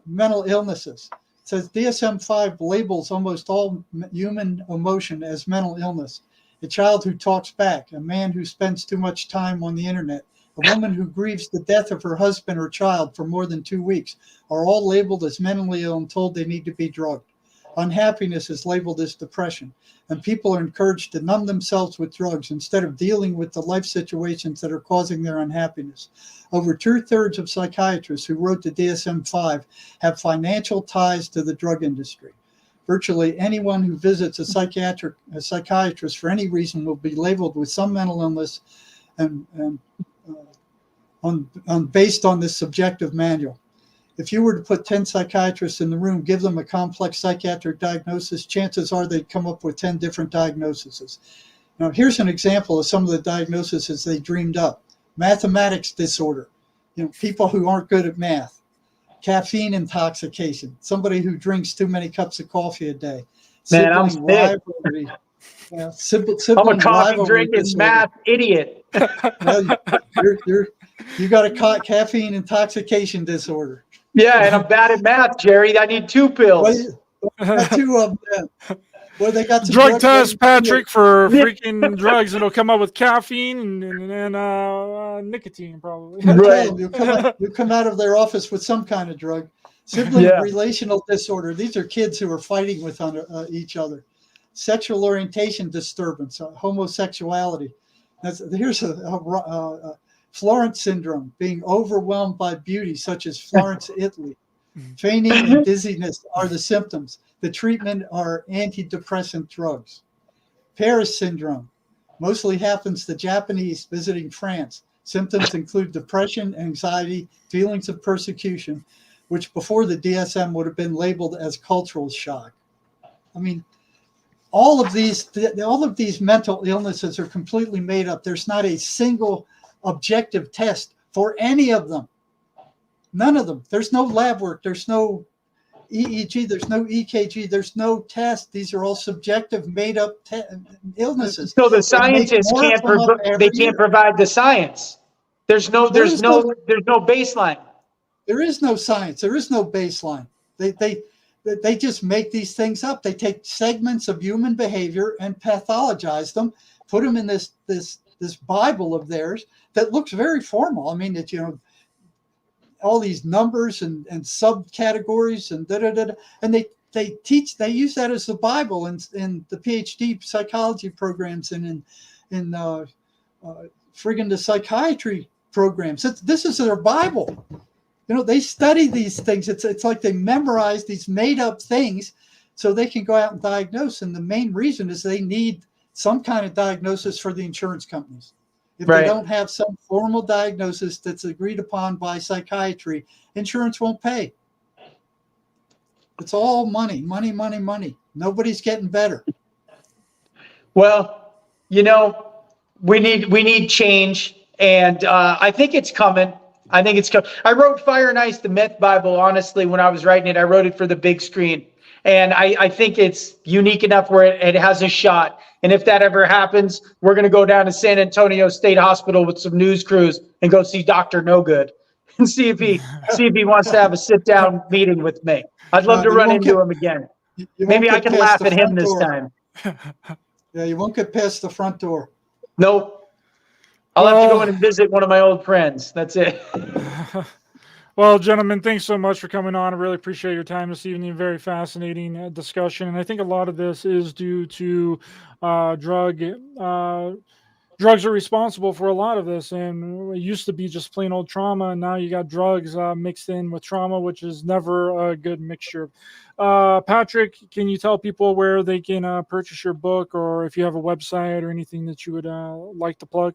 mental illnesses. It says DSM-5 labels almost all human emotion as mental illness. A child who talks back, a man who spends too much time on the internet, a woman who grieves the death of her husband or child for more than 2 weeks are all labeled as mentally ill and told they need to be drugged. Unhappiness is labeled as depression, and people are encouraged to numb themselves with drugs instead of dealing with the life situations that are causing their unhappiness. Over 2/3 of psychiatrists who wrote the DSM-5 have financial ties to the drug industry. Virtually anyone who visits a psychiatrist for any reason will be labeled with some mental illness and based on this subjective manual. If you were to put 10 psychiatrists in the room, give them a complex psychiatric diagnosis, chances are they'd come up with 10 different diagnoses. Now, here's an example of some of the diagnoses they dreamed up. Mathematics disorder, people who aren't good at math. Caffeine intoxication, somebody who drinks too many cups of coffee a day. Man, I'm sick. Rivalry. I'm a coffee drinking math idiot. You got a caffeine intoxication disorder. Yeah, and I'm bad at math, Jerry. I need 2 pills. Got two of them. Well, they got some Drug drugs test, ready. Patrick, for freaking drugs. It'll come up with caffeine and nicotine, probably. I Right. tell them, you come out of their office with some kind of drug. Sibling Yeah. relational disorder. These are kids who are fighting with each other. Sexual orientation disturbance, homosexuality. Here's a Florence syndrome, being overwhelmed by beauty, such as Florence, Italy. Fainting and dizziness are the symptoms. The treatment are antidepressant drugs. Paris syndrome mostly happens to Japanese visiting France. Symptoms include depression, anxiety, feelings of persecution, which before the DSM would have been labeled as cultural shock. I mean, all of these mental illnesses are completely made up. There's not a single objective test for any of them. None of them. There's no lab work. There's no EEG. There's no EKG. There's no test. These are all subjective, made-up illnesses. So the scientists can't provide the science. There's no baseline. There is no science. There is no baseline. They just make these things up. They take segments of human behavior and pathologize them, put them in this Bible of theirs that looks very formal. I mean, it's, all these numbers and subcategories and and they use that as the Bible in the PhD psychology programs and in friggin' the psychiatry programs. This is their Bible. They study these things. It's like they memorize these made up things so they can go out and diagnose. And the main reason is they need some kind of diagnosis for the insurance companies. If they don't have some formal diagnosis that's agreed upon by psychiatry, insurance won't pay. It's all money, money, money, money. Nobody's getting better. Well, we need change, and I think it's coming. I wrote Fire and Ice, the Meth Bible. Honestly, when I was writing it, I wrote it for the big screen, and I think it's unique enough where it has a shot. And if that ever happens, we're going to go down to San Antonio State Hospital with some news crews and go see Dr. No Good and see if he wants to have a sit down meeting with me. I'd love to run into him again. Maybe I can laugh at him this time. Yeah, you won't get past the front door. Nope. I'll have to go in and visit one of my old friends. That's it. Well, gentlemen, thanks so much for coming on. I really appreciate your time this evening. Very fascinating discussion. And I think a lot of this is due to drugs are responsible for a lot of this. And it used to be just plain old trauma. And now you got drugs mixed in with trauma, which is never a good mixture. Patrick, can you tell people where they can purchase your book, or if you have a website or anything that you would like to plug?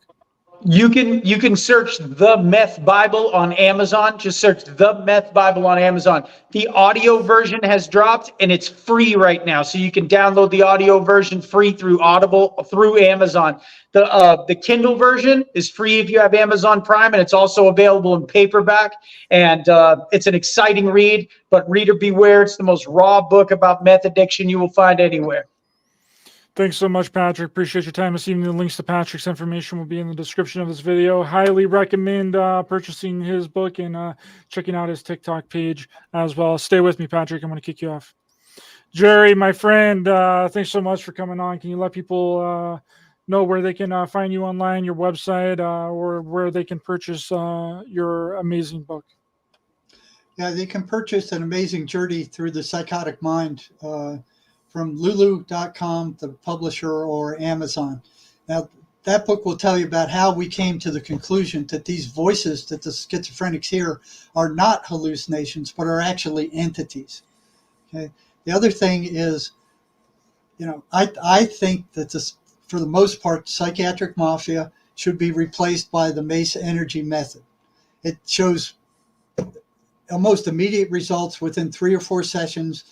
You can search The Meth Bible on Amazon. Just search The Meth Bible on Amazon. The audio version has dropped and it's free right now. So you can download the audio version free through Audible, through Amazon. The Kindle version is free if you have Amazon Prime, and it's also available in paperback. And it's an exciting read, but reader beware. It's the most raw book about meth addiction you will find anywhere. Thanks so much, Patrick. Appreciate your time this evening. The links to Patrick's information will be in the description of this video. Highly recommend purchasing his book and checking out his TikTok page as well. Stay with me, Patrick. I'm going to kick you off. Jerry, my friend, thanks so much for coming on. Can you let people know where they can find you online, your website, or where they can purchase your amazing book? Yeah, they can purchase An Amazing Journey Through the Psychotic Mind from lulu.com, the publisher, or Amazon. Now, that book will tell you about how we came to the conclusion that these voices that the schizophrenics hear are not hallucinations, but are actually entities. Okay. The other thing is, I think that this, for the most part, psychiatric mafia should be replaced by the MACE energy method. It shows almost immediate results within 3 or 4 sessions.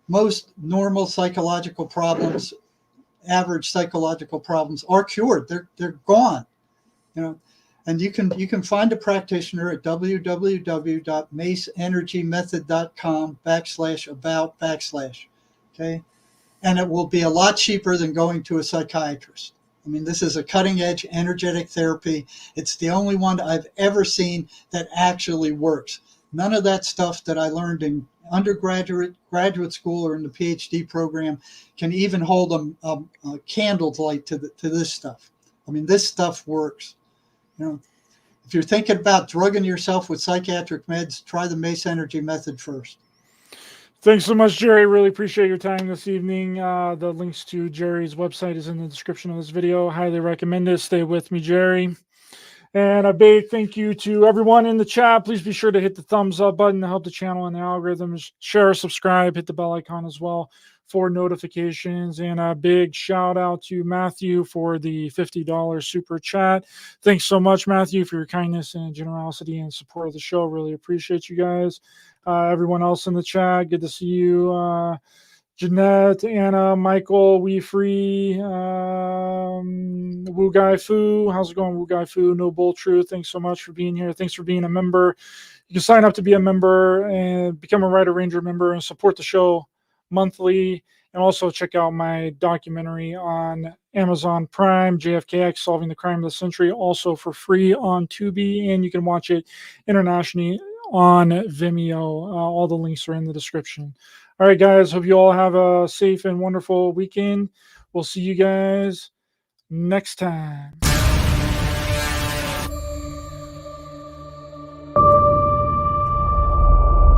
Most normal psychological problems, average psychological problems, are cured. They're gone. And you can find a practitioner at www.maceenergymethod.com/about/. Okay, and it will be a lot cheaper than going to a psychiatrist. I mean, this is a cutting-edge energetic therapy. It's the only one I've ever seen that actually works. None of that stuff that I learned in undergraduate, graduate school, or in the PhD program can even hold a candle's light to this stuff. I mean, this stuff works. You know, if you're thinking about drugging yourself with psychiatric meds, try the Mace Energy method first. Thanks so much, Jerry. Really appreciate your time this evening. The links to Jerry's website is in the description of this video. Highly recommend it. Stay with me, Jerry. And a big thank you to everyone in the chat. Please be sure to hit the thumbs up button to help the channel and the algorithms. Share, subscribe, hit the bell icon as well for notifications. And a big shout out to Matthew for the $50 super chat. Thanks so much, Matthew, for your kindness and generosity and support of the show. Really appreciate you guys. Everyone else in the chat, good to see you. Jeanette, Anna, Michael, We Free, Wu Gai Fu. How's it going, Wu Gai Fu? No Bull Truth. Thanks so much for being here. Thanks for being a member. You can sign up to be a member and become a Ryder Ranger member and support the show monthly. And also check out my documentary on Amazon Prime, JFKX, Solving the Crime of the Century, also for free on Tubi. And you can watch it internationally on Vimeo. All the links are in the description. All right, guys. Hope you all have a safe and wonderful weekend. We'll see you guys next time.